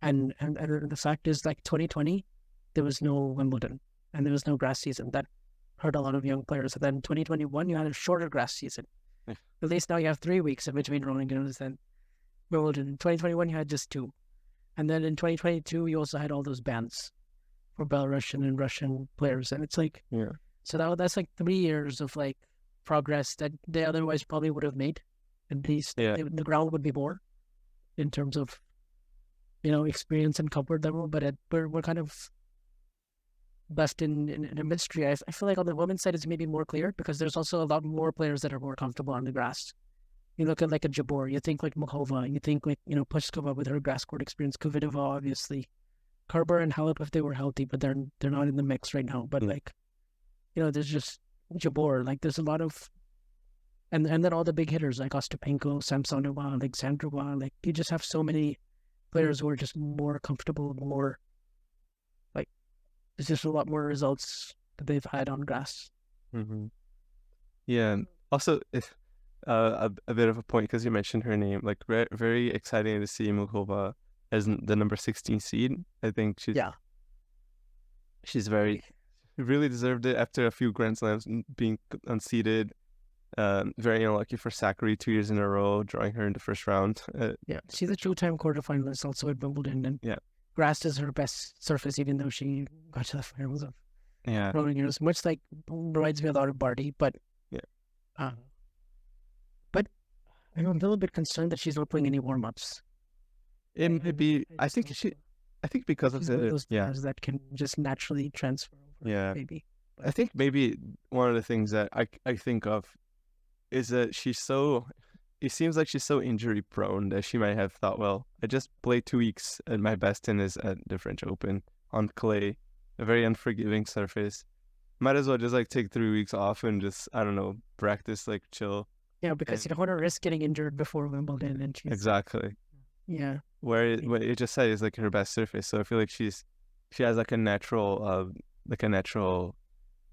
and the fact is, like, 2020 there was no Wimbledon and there was no grass season. That hurt a lot of young players. And then 2021 you had a shorter grass season. Yeah. At least now you have 3 weeks in between Roland Garros and Wimbledon. In 2021 you had just 2, and then in 2022 you also had all those bans for Belarusian and Russian players, and it's like, Yeah. so that's like 3 years of like progress that they otherwise probably would have made. At least the ground would be more in terms of experience and comfort level, but we're kind of left in a mystery. I feel like on the women's side it's maybe more clear because there's also a lot more players that are more comfortable on the grass. You look at like a Jabeur, you think like Mukhova, you think like Pliskova with her grass court experience, Kvitova obviously, Kerber and Halle if they were healthy, but they're not in the mix right now. But like, there's just Jabeur. Like there's a lot of, and then all the big hitters like Ostapenko, Samsonova, Alexandrova. Like you just have so many players who are just more comfortable, more like there's just a lot more results that they've had on grass. Mm-hmm. Yeah, and also a bit of a point because you mentioned her name. Like very exciting to see Mukhova as the number 16 seed. I think she's really deserved it after a few Grand Slams being unseeded. Very unlucky for Sakkari 2 years in a row, drawing her in the first round. She's a 2-time quarterfinalist also at Wimbledon, and grass is her best surface, even though she got to the finals of Roland Garros, which like reminds me a lot of Barty, but but I'm a little bit concerned that she's not playing any warm-ups. It may be. I think because of those players that can just naturally transfer over. Yeah, maybe. I think maybe one of the things that I think of is that it seems like she's so injury prone that she might have thought, well, I just played 2 weeks at my best tennis at the French Open on clay, a very unforgiving surface. Might as well just like take 3 weeks off and just, I don't know, practice, like chill. Yeah, because you don't want to risk getting injured before Wimbledon, and exactly. Yeah. Where it just said is like her best surface, so I feel like she has like a natural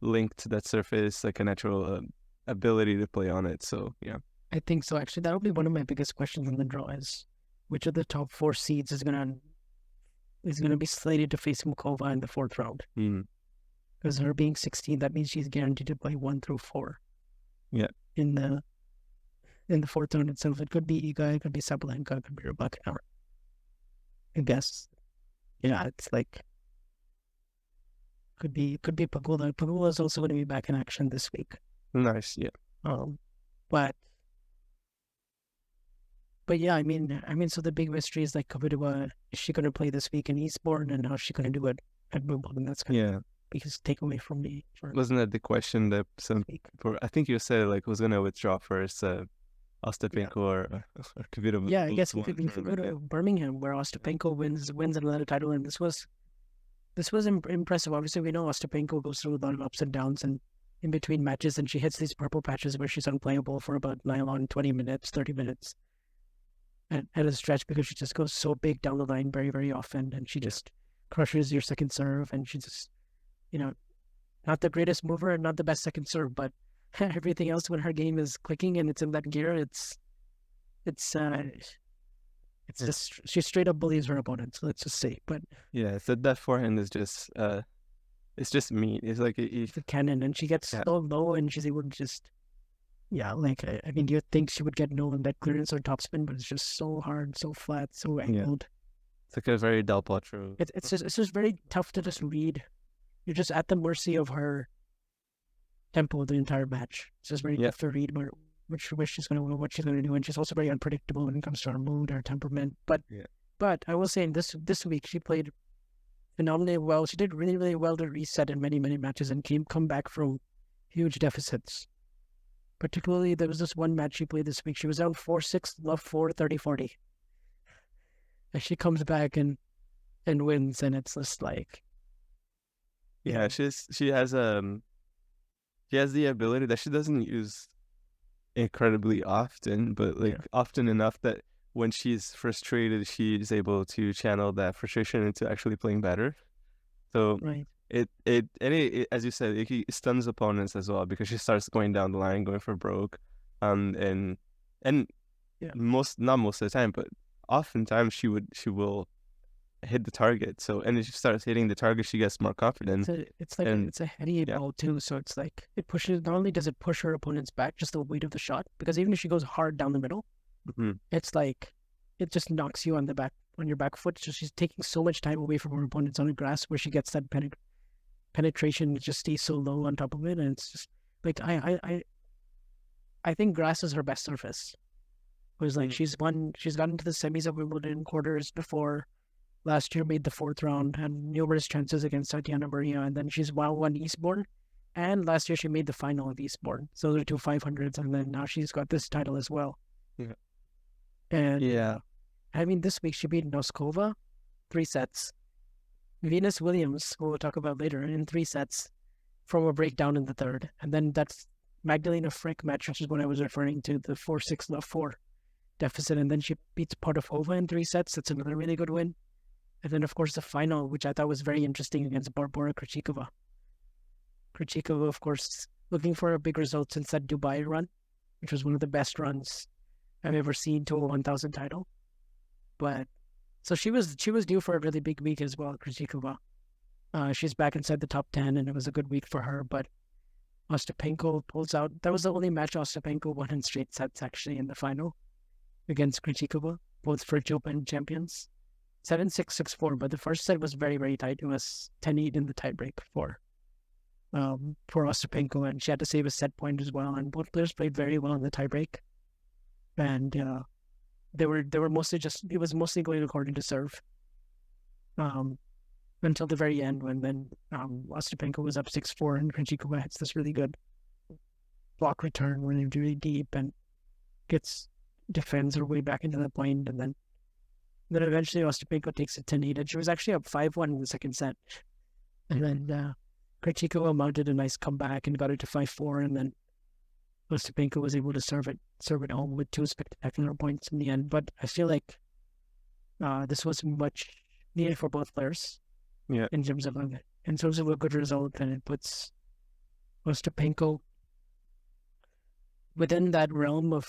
link to that surface, like a natural ability to play on it. So yeah, I think so. Actually, that'll be one of my biggest questions in the draw: is which of the top 4 seeds is gonna be slated to face Mukhova in the 4th round. Because her being 16, that means she's guaranteed to play 1 through 4. Yeah. In the 4th round itself, it could be Iga, it could be Sabalenka, it could be Rybakina. I guess. Yeah, it's like could be Pagula. Pagula is also going to be back in action this week. Nice, yeah. But yeah, I mean, so the big mystery is like Kvitova, is she going to play this week in Eastbourne, and how's she going to do it at Wimbledon? That's kind of biggest takeaway from me. Wasn't that the question that some people, I think you said, like, who's going to withdraw first, Ostapenko or Kvitova? Yeah, I guess it could go to Birmingham, where Ostapenko wins another title, and this was impressive. Obviously, we know Ostapenko goes through a lot of ups and downs, and in between matches, and she hits these purple patches where she's unplayable for about 20 minutes, 30 minutes at a stretch, because she just goes so big down the line very, very often, and she just crushes your second serve, and she just, not the greatest mover and not the best second serve, but everything else when her game is clicking and it's in that gear, it's it's just she straight up bullies her opponents. Let's just say, but Yeah, so that forehand is just it's just meat. It's like the cannon, and she gets yeah, so low, and she's able to just like I mean, you'd think she would get no on that clearance or topspin, but it's just so hard, so flat, so yeah. angled. It's like a very Del Potro. It's just very tough to just read. You're just at the mercy of her tempo the entire match. It's just very Yeah, tough to read which she's going to what she's going to do, and she's also very unpredictable when it comes to her mood, her temperament. yeah, But I will say, in this week she played phenomenally well. She did really really well to reset in many matches and come back from huge deficits. Particularly, there was this one match she played this week. She was down 4-6, love 4, 30-40. And she comes back and wins, and it's just like yeah. She has the ability that she doesn't use incredibly often, but like often enough that when she's frustrated, she's able to channel that frustration into actually playing better. So right. it as you said, it stuns opponents as well because she starts going down the line, going for broke, and Yeah. not most of the time, but oftentimes she will hit the target. So and if she starts hitting the target, she gets more confident. It's a heady Yeah. ball too, so it's like it pushes. Not only does it push her opponents back, just the weight of the shot, because even if she goes hard down the middle, Mhm. it's like it just knocks you on your back foot. So she's taking so much time away from her opponents on the grass, where she gets that penetration. It just stays so low on top of it, and it's just like I think grass is her best surface. It was like she's gotten to the semis of Wimbledon, quarters before. Last year made the fourth round, had numerous chances against Tatiana Maria, and then she's won Eastbourne. And last year she made the final of Eastbourne. So they're two 500s, and then now she's got this title as well. Yeah. And Yeah. I mean, this week she beat Noskova, 3 sets. Venus Williams, who we'll talk about later, in 3 sets from a breakdown in the third. And then that's Magdalena Frick match, which is what I was referring to, the 4-6 love 4 deficit. And then she beats Potapova in 3 sets. That's another really good win. And then, of course, the final, which I thought was very interesting, against Barbora Krejcikova. Krejcikova, of course, looking for a big result since that Dubai run, which was one of the best runs I've ever seen to a 1,000 title. But so she was due for a really big week as well, Krejcikova. She's back inside the top 10, and it was a good week for her. But Ostapenko pulls out. That was the only match Ostapenko won in straight sets, actually, in the final against Krejcikova, both French Open champions. 7-6, 6-4, but the first set was very, very tight. It was 10-8 in the tiebreak for Ostapenko, and she had to save a set point as well. And both players played very well in the tiebreak, and they were mostly it was mostly going according to serve, until the very end when then Ostapenko was up 6-4, and Krejcikova hits this really good block return really, really deep and defends her way back into the point, and then eventually Ostapenko takes it 10-8, and she was actually up 5-1 in the second set. And then Krejcikova mounted a nice comeback and got it to 5-4, and then Ostapenko was able to serve it home with 2 spectacular points in the end. But I feel like this was much needed for both players. Yeah. In terms of a good result, and it puts Ostapenko within that realm of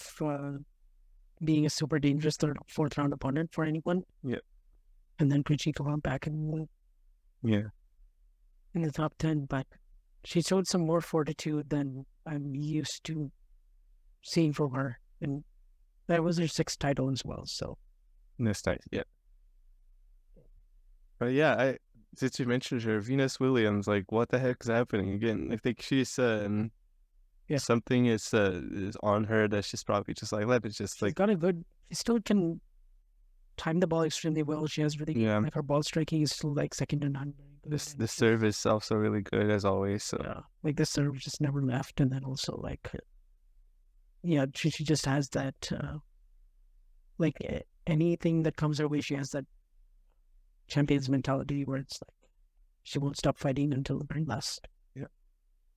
being a super dangerous third, fourth round opponent for anyone. Yeah. And then Krejcikova back in the top 10, but she showed some more fortitude than I'm used to seeing from her, and that was her 6th title as well. So that's nice. Yeah. But yeah, since you mentioned her, Venus Williams, like what the heck is happening again? I think she's something is on her that she's probably just like, let me just like. She still can time the ball extremely well. She has really like her ball striking is still like second to none. The serve is also really good as always. So like the serve just never left, and then also like she just has that like anything that comes her way, she has that champion's mentality where it's like she won't stop fighting until the very last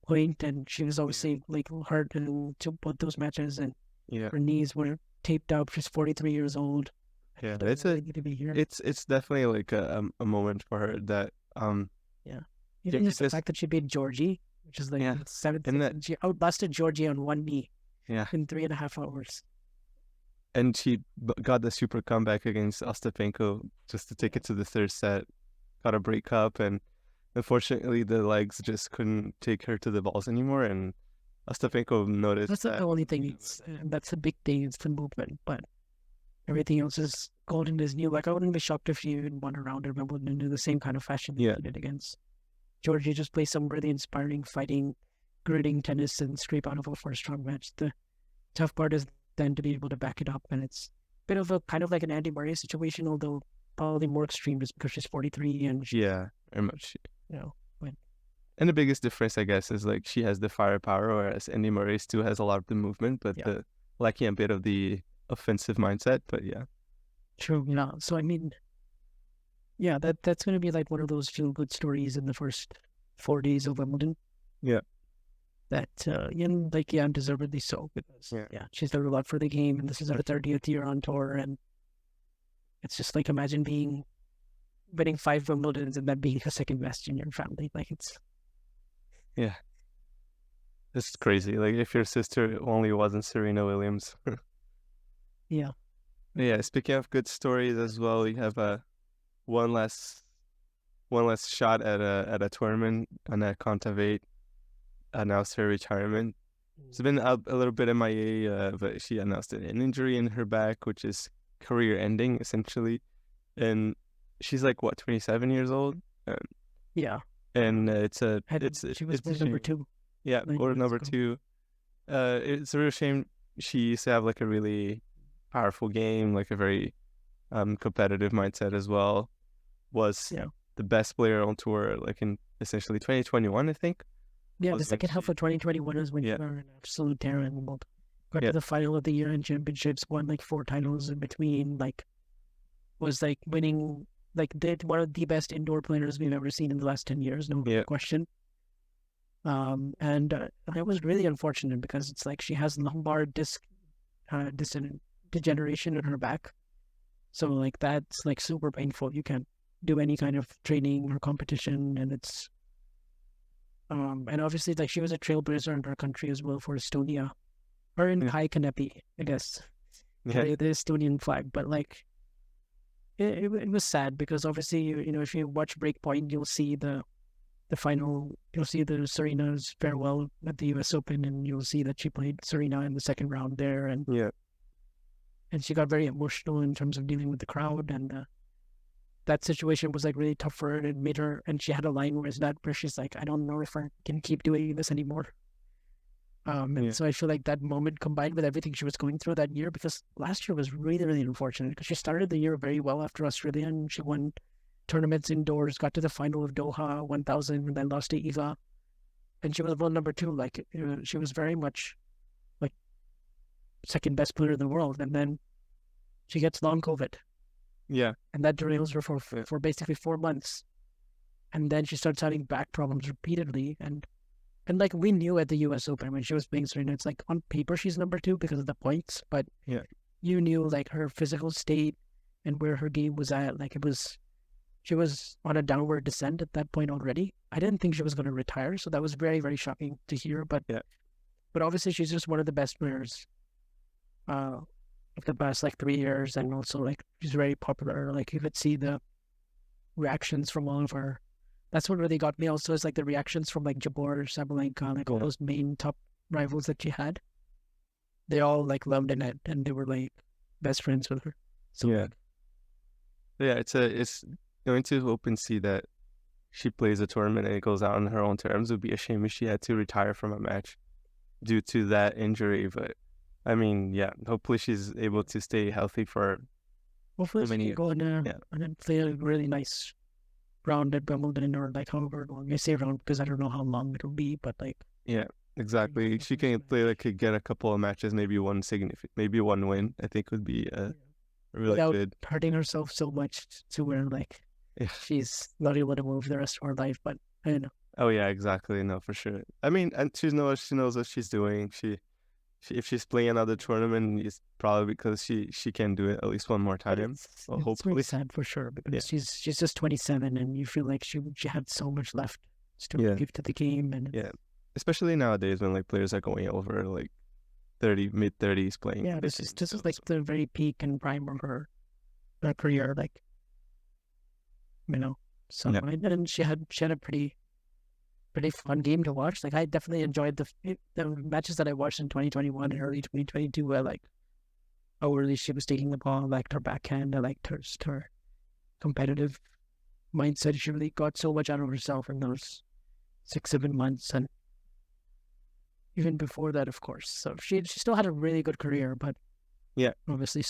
point, and she was obviously like hurt in both those matches, and her knees were taped up. She's 43 years old. Yeah, it's definitely like a moment for her that even just the fact that she beat Georgie, which is like 7th, and she outlasted Georgie on one knee in 3.5 hours. and she got the super comeback against Ostapenko just to take it to the third set. Got a breakup, and unfortunately the legs just couldn't take her to the balls anymore, and Ostapenko noticed That's not that. the only thing. That's a big thing. It's the movement, but everything else is golden is new. Like I wouldn't be shocked if you won a round at Wimbledon and do the same kind of fashion that Yeah, you did against Georgia. Just play some really inspiring, fighting, gritting tennis and scrape out of a first round match. The tough part is then to be able to back it up, and it's a bit of a kind of like an Andy Murray situation, although probably more extreme just because she's 43 and she, yeah, very much. you know, but And the biggest difference, I guess, is like she has the firepower, whereas Andy Murray still has a lot of the movement, but yeah, lacking a bit of the offensive mindset. But yeah, true. So I mean, yeah, that's going to be like one of those feel good stories in the first 4 days of Wimbledon. Yeah. That deservedly so, because she's done a lot for the game, and this is her 30th year on tour, and it's just like imagine winning 5 Wimbledons and then being the second best in your family. Like it's this is crazy. Like if your sister only wasn't Serena Williams. yeah. Yeah. Speaking of good stories as well, we have one less shot at a tournament. Anna Kontaveit announced her retirement. She's been out a little bit MIA, but she announced an injury in her back, which is career-ending essentially. And she's like what, 27 years old? Yeah. And she was world number 2. Yeah, world number 2. It's a real shame. She used to have like a really powerful game, like a very competitive mindset as well. Was the best player on tour, like in essentially 2021, I think. Yeah, the second half of 2021 is when you were an absolute terror in the world. Got to the final of the year in championships, won like 4 titles in between, like was like winning, like one of the best indoor players we've ever seen in the last 10 years, no question. And it was really unfortunate because it's like she has lumbar disc degeneration in her back. So like that's like super painful. You can't do any kind of training or competition, and it's and obviously like she was a trailblazer in her country as well for Estonia, or in Kai Kanepi, I guess. The Estonian flag, but like it was sad because obviously if you watch Breakpoint, you'll see the final, you'll see the Serena's farewell at the US Open, and you'll see that she played Serena in the second round there, and she got very emotional in terms of dealing with the crowd, and that situation was like really tough for her, and it made her, and she had a line where she's like, I don't know if I can keep doing this anymore. So I feel like that moment combined with everything she was going through that year, because last year was really, really unfortunate because she started the year very well after Australia, and she won tournaments indoors, got to the final of Doha 1000, and then lost to Eva, and she was world number 2. Like she was very much like second best player in the world, and then she gets long COVID. Yeah. And that derails her for basically 4 months. And then she starts having back problems repeatedly. And like we knew at the US Open when she was playing Serena, it's like on paper she's number 2 because of the points. But you knew like her physical state and where her game was at. Like she was on a downward descent at that point already. I didn't think she was going to retire. So that was very, very shocking to hear. But obviously she's just one of the best players of the past like 3 years, and also like she's very popular. Like you could see the reactions from all of her. That's what really got me also, is like the reactions from like Jabor, Sabalenka, like all those main top rivals that she had. They all like loved Annette, and they were like best friends with her. So it's going to hope and see that she plays a tournament and it goes out on her own terms. It would be a shame if she had to retire from a match due to that injury, but I mean, hopefully she's able to stay healthy for hopefully she can go and then play a really nice round at Wimbledon, or like however long. I say round because I don't know how long it'll be, but like exactly. She can play, like, could get a couple of matches, maybe one win. I think would be really without good. hurting herself so much to where like she's not able to move the rest of her life. But I don't know. Oh yeah, exactly. No, for sure. I mean, and she knows what she's doing. If she's playing another tournament, it's probably because she can do it at least one more time. Well, hopefully, it's sad for sure because she's just 27, and you feel like she had so much left to give to the game, and especially nowadays when like players are going over like mid-30s playing. Yeah, this is like the very peak and prime of her career, like, you know. So and she had a pretty fun game to watch. Like, I definitely enjoyed the matches that I watched in 2021 and early 2022, where like how early she was taking the ball. I liked her backhand. I liked her competitive mindset. She really got so much out of herself in those 6-7 months, and even before that, of course. So she still had a really good career, but obviously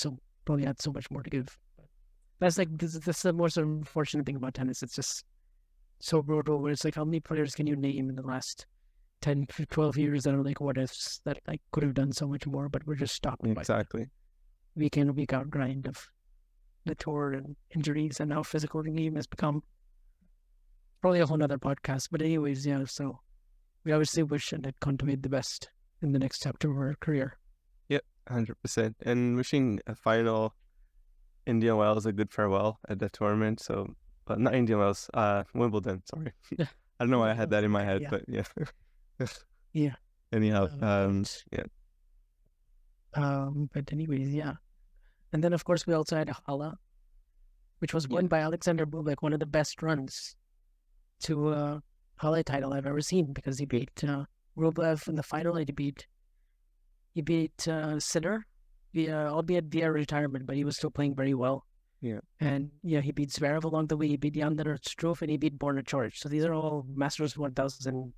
probably had so much more to give. But that's like this is the most unfortunate thing about tennis. It's just so brutal, where it's like, how many players can you name in the last 10, 12 years that are like what ifs, that like could have done so much more, but we're just stopped Exactly. by week in, week out grind of the tour and injuries, and now physical game has become probably a whole nother podcast. But anyways, yeah, so we obviously wish and contemplate the best in the next chapter of our career. Yep, 100%. And wishing a final Indian Wells a good farewell at the tournament. So, but not Indian Wells, Wimbledon, sorry. I don't know why I had that in my head, but yeah. Yeah. Anyhow, but anyways, yeah. And then, of course, we also had Halle, which was won by Alexander Bublik, one of the best runs to a Halle title I've ever seen, because he beat Rublev in the final. He beat Sinner, albeit via retirement, but he was still playing very well. Yeah. And he beat Zverev along the way. He beat Jan-Lennart Struff, and he beat Borna Coric. So these are all Masters 1000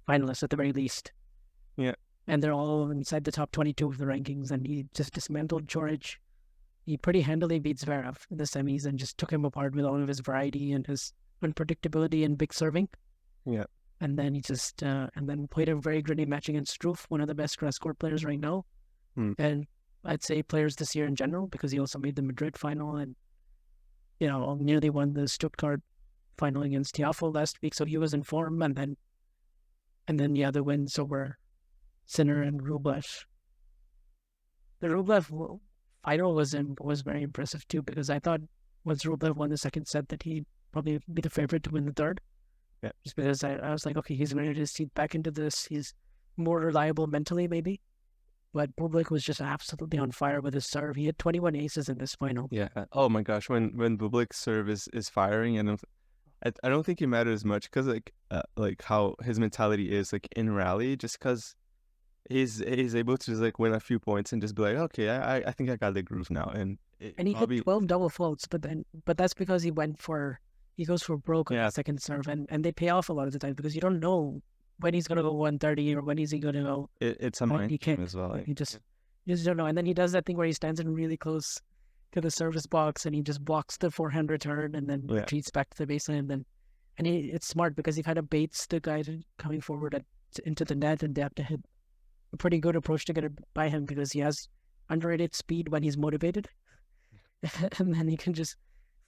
finalists at the very least. Yeah. And they're all inside the top 22 of the rankings, and he just dismantled Coric. He pretty handily beat Zverev in the semis and just took him apart with all of his variety and his unpredictability and big serving. Yeah. And then he just and then played a very gritty match against Struff, one of the best grass court players right now. And I'd say players this year in general, because he also made the Madrid final and nearly won the Stuttgart final against Tiafoe last week. So he was in form, and then the other wins over Sinner and Rublev. The Rublev final was very impressive too, because I thought once Rublev won the second set that he'd probably be the favorite to win the third. Yeah. Just because I was like, okay, he's going to just seat back into this. He's more reliable mentally, maybe. But Bublik was just absolutely on fire with his serve. He had 21 aces in this final. Yeah. Oh my gosh, when Bublik's serve is firing, and I don't think it matters much, because like how his mentality is like in rally, just because he's able to just like win a few points and just be like, okay, I think I got the groove now, and he hit 12 double faults, but that's because he goes for broke on the second serve, and they pay off a lot of the time, because you don't know when he's gonna go 130 or when is he gonna go. It's a mind game as well. You just don't know, and then he does that thing where he stands in really close to the service box and he just blocks the forehand return and then retreats back to the baseline, and it's smart, because he kind of baits the guy coming forward into the net, and they have to hit a pretty good approach to get it by him, because he has underrated speed when he's motivated. And then he can just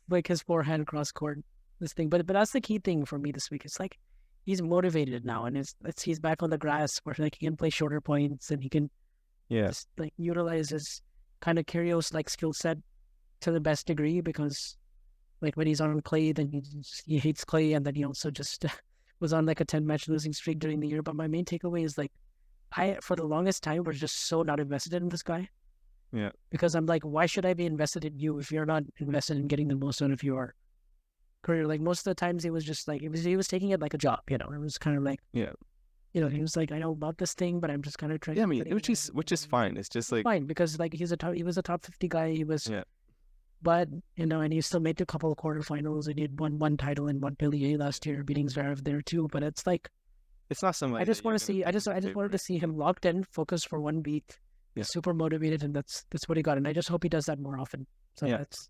break his forehand cross court, this thing. But that's the key thing for me this week. It's like he's motivated now, and he's back on the grass where like he can play shorter points, and he can just like utilize his kind of Kyrgios like skill set to the best degree, because like when he's on clay, then he hates clay, and then he also just was on like a 10-match losing streak during the year. But my main takeaway is like, I for the longest time was just so not invested in this guy. Yeah. Because I'm like, why should I be invested in you if you're not invested in getting the most out of your career? Like most of the times he was just like, he was taking it like a job, It was kind of like, he was like, I know about this thing, but I'm just kind of trying. Yeah, I mean, which is fine. It's just like fine, because like he was a top 50 guy. He was, but and he still made a couple of quarterfinals, and he had won one title and one Pilier last year, beating Zverev there too. But it's like, it's not somebody. I just want to see. I just wanted to see him locked in, focused for 1 week. Yeah. Super motivated, and that's what he got, and I just hope he does that more often. So that's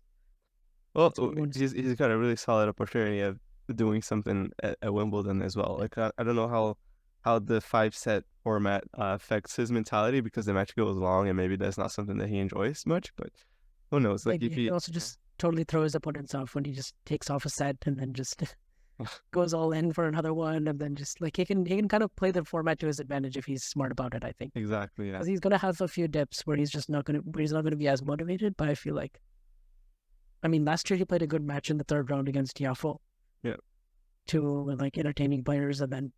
he's got a really solid opportunity of doing something at Wimbledon as well. Like I don't know how the 5-set format affects his mentality, because the match goes long, and maybe that's not something that he enjoys much. But who knows? Like he also just totally throws opponents off when he just takes off a set and then just goes all in for another one, and then just like he can kind of play the format to his advantage if he's smart about it, I think. Exactly, yeah. Because he's gonna have a few dips where he's not gonna be as motivated. But I feel like, I mean, last year he played a good match in the third round against Tiafoe. Yeah. To like entertaining players, and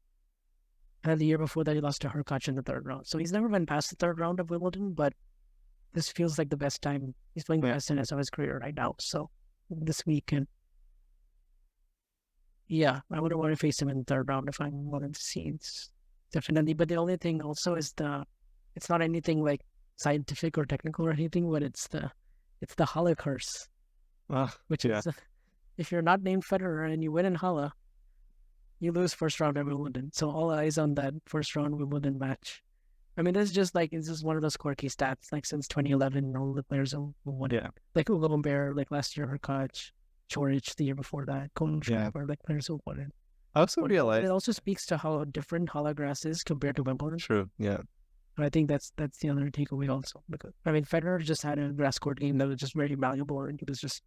And the year before that, he lost to Hurkacz in the third round. So he's never been past the third round of Wimbledon, but this feels like the best time. He's playing the best tennis of his career right now. So this weekend, yeah, I wouldn't want to face him in the third round if I'm one of the seeds. Definitely. But the only thing also is it's not anything like scientific or technical or anything, but it's the Halle curse, which is if you're not named Federer and you win in Halle, you lose first round at Wimbledon. So all eyes on that first round Wimbledon match. I mean, it's just one of those quirky stats. Like since 2011, all the players have won. Yeah. Like Ugo Humbert, like last year, Hurkacz, Chorich the year before that, like players who won it. I also realized it also speaks to how different Halle grass is compared to Wimbledon. True. Yeah. And I think that's the other takeaway also. Because I mean, Federer just had a grass court game that was just very malleable, and he was just,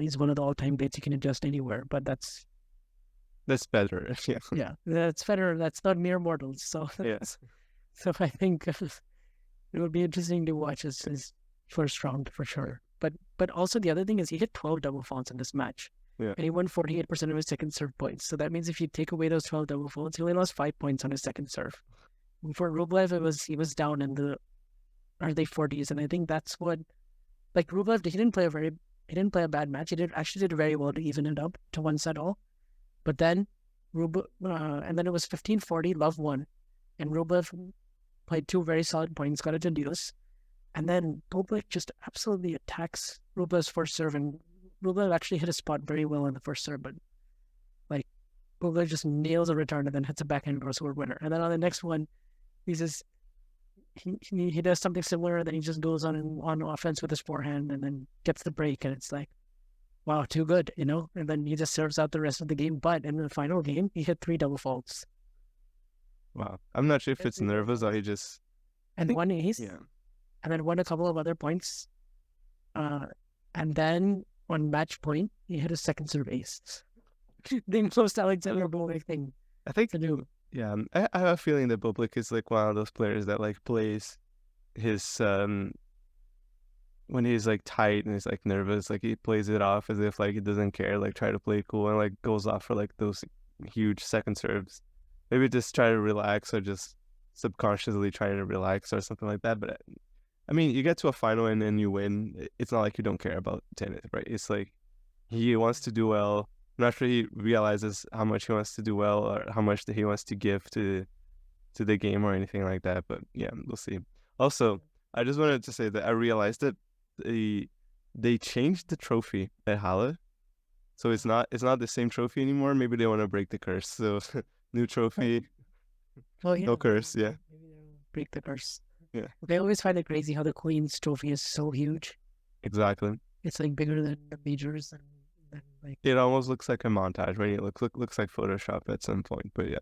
he's one of the all-time greats. He can adjust anywhere, but that's better. Yeah. Yeah, that's Federer. That's not mere mortals. So yes. So I think it would be interesting to watch his first round for sure. But also the other thing is he hit 12 double faults in this match. Yeah. And he won 48% of his second serve points. So that means if you take away those 12 double faults, he only lost 5 points on his second serve. And for Rublev, he was down in the early 40s, and I think that's what, like, Rublev, he didn't play a bad match. He did very well to even it up to 1-set all. But then and then it was 15-40, Love won, and Rublev played 2 very solid points, got it to deuce, and then Bublik just absolutely attacks Rublev's first serve, and Rublev actually hit a spot very well in the first serve, but like Bublik just nails a return and then hits a backhand crossword winner. And then on the next one, he does something similar, and then he just goes on offense with his forehand and then gets the break, and it's like, wow, too good, and then he just serves out the rest of the game. But in the final game, he hit 3 double faults. Wow. I'm not sure if it's nervous or he just... won ace. Yeah. And then won a couple of other points. And then on match point, he hit a second serve ace. The most Alexander Bublik thing. I think to do. Yeah, I have a feeling that Bublik is like one of those players that like plays his when he's like tight and he's like nervous, like he plays it off as if like he doesn't care, like try to play cool and like goes off for like those huge second serves. Maybe just try to relax or just subconsciously try to relax or something like that. But I mean, you get to a final and then you win. It's not like you don't care about tennis, right? It's like he wants to do well. I'm not sure he realizes how much he wants to do well or how much that he wants to give to the game or anything like that. But yeah, we'll see. Also, I just wanted to say that I realized that they changed the trophy at Halle, so it's not the same trophy anymore. Maybe they want to break the curse. So new trophy, no curse. Yeah, maybe they'll break the curse. Yeah, they always find it crazy how the Queen's trophy is so huge. Exactly. It's like bigger than the majors, and like it almost looks like a montage, right? It looks like Photoshop at some point. But yeah,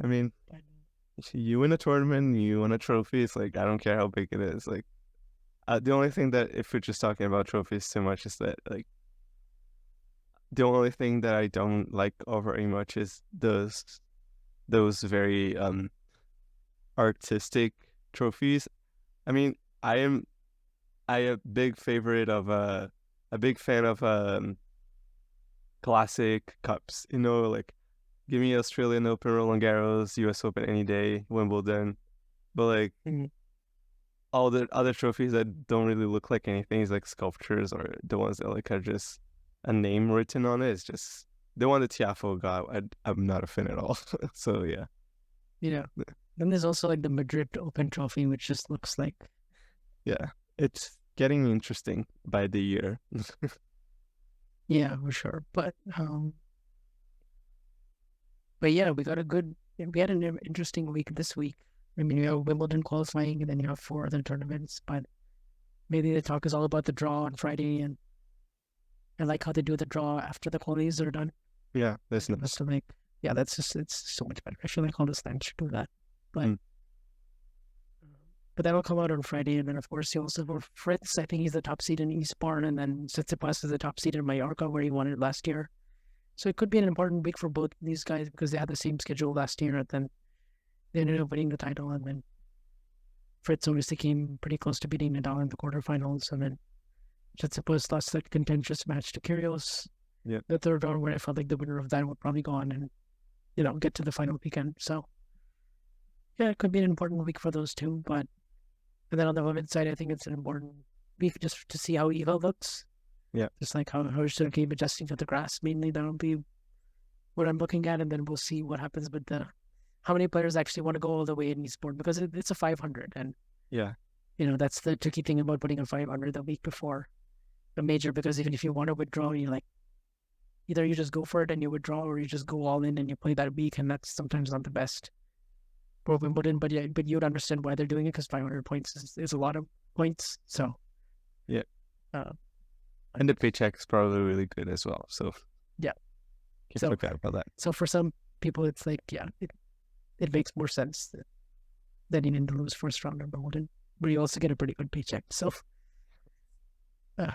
I mean, you win a tournament, you win a trophy. It's like I don't care how big it is. Like the only thing that, if we're just talking about trophies too much, is that like the only thing that I don't like very much is those very artistic trophies. I mean, I am a big fan of classic cups. Like give me Australian Open, Roland Garros, US Open any day, Wimbledon. But like all the other trophies that don't really look like anything, is like sculptures or the ones that like are just a name written on it. It's just the one that Tiafoe got. I'm not a fan at all. So yeah. Then there's also like the Madrid Open trophy, which just looks like. Yeah, it's getting interesting by the year. Yeah, for sure. But yeah, we had an interesting week this week. I mean, you have Wimbledon qualifying, and then you have 4 other tournaments. But maybe the talk is all about the draw on Friday, and I like how they do the draw after the qualies are done. Yeah, that's nice. So it's so much better. I feel like all the stands should do that. But that'll come out on Friday, and then of course you also have Fritz. I think he's the top seed in Eastbourne, and then Tsitsipas is the top seed in Mallorca, where he won it last year. So it could be an important week for both these guys because they had the same schedule last year, and then they ended up winning the title, and then Fritz obviously came pretty close to beating Nadal in the quarterfinals, and then Tsitsipas lost that contentious match to Kyrgios. Yeah. The third round, where I felt like the winner of that would probably go on and get to the final weekend. So yeah, it could be an important week for those two. But and then on the women's side, I think it's an important week just to see how Eva looks. Yeah. Just like how she's going to keep adjusting to the grass. Mainly that'll be what I'm looking at, and then we'll see what happens with how many players actually want to go all the way in esport, because it's a 500, and Yeah. that's the tricky thing about putting a 500 the week before the major, because even if you want to withdraw, you like either you just go for it and you withdraw, or you just go all in and you play that week, and that's sometimes not the best for Wimbledon. But yeah, but you'd understand why they're doing it, because 500 points is a lot of points. So Yeah. And the paycheck is probably really good as well. So yeah. Can't forget about that. So for some people, it's like, yeah, it makes more sense than even to lose first round of Wimbledon, where you also get a pretty good paycheck. So yeah.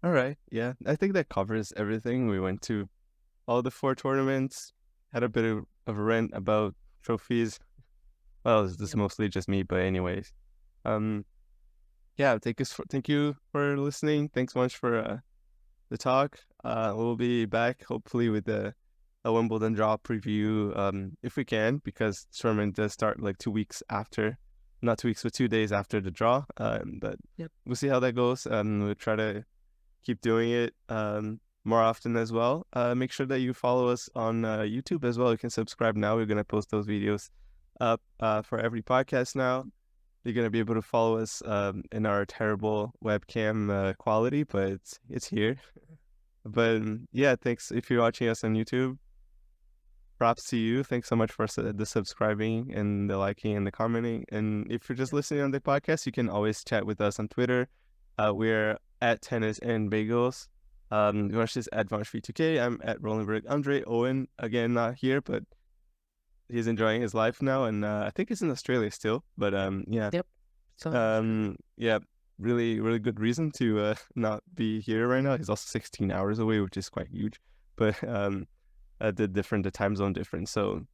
All right. Yeah. I think that covers everything. We went to all the 4 tournaments, had a bit of a rant about trophies. Well, this is mostly just me, but anyways. Yeah, thank you for listening. Thanks so much for the talk. We'll be back hopefully with a Wimbledon draw preview, if we can, because the tournament does start like 2 weeks after, not 2 weeks, but 2 days after the draw. But we'll see how that goes. We'll try to keep doing it more often as well. Make sure that you follow us on YouTube as well. You can subscribe now. We're gonna post those videos up for every podcast now. You're gonna be able to follow us in our terrible webcam quality, but it's here. But yeah, thanks if you're watching us on YouTube. Props to you. Thanks so much for the subscribing and the liking and the commenting. And if you're just listening on the podcast, you can always chat with us on Twitter. We're at Tennis and Bagels. Vansh is at Vansh2K. I'm at Rolenberg Andre. Owen, again, not here, but he's enjoying his life now, and I think he's in Australia still. But yeah. Yep. So yeah, really, really good reason to not be here right now. He's also 16 hours away, which is quite huge. But the time zone difference. So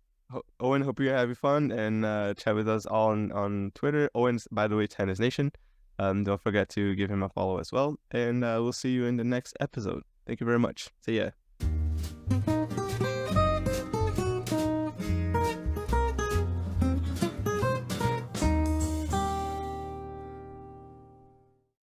Owen, hope you're having fun, and chat with us all on Twitter. Owen's, by the way, Tennis Nation. Don't forget to give him a follow as well. And we'll see you in the next episode. Thank you very much. See ya.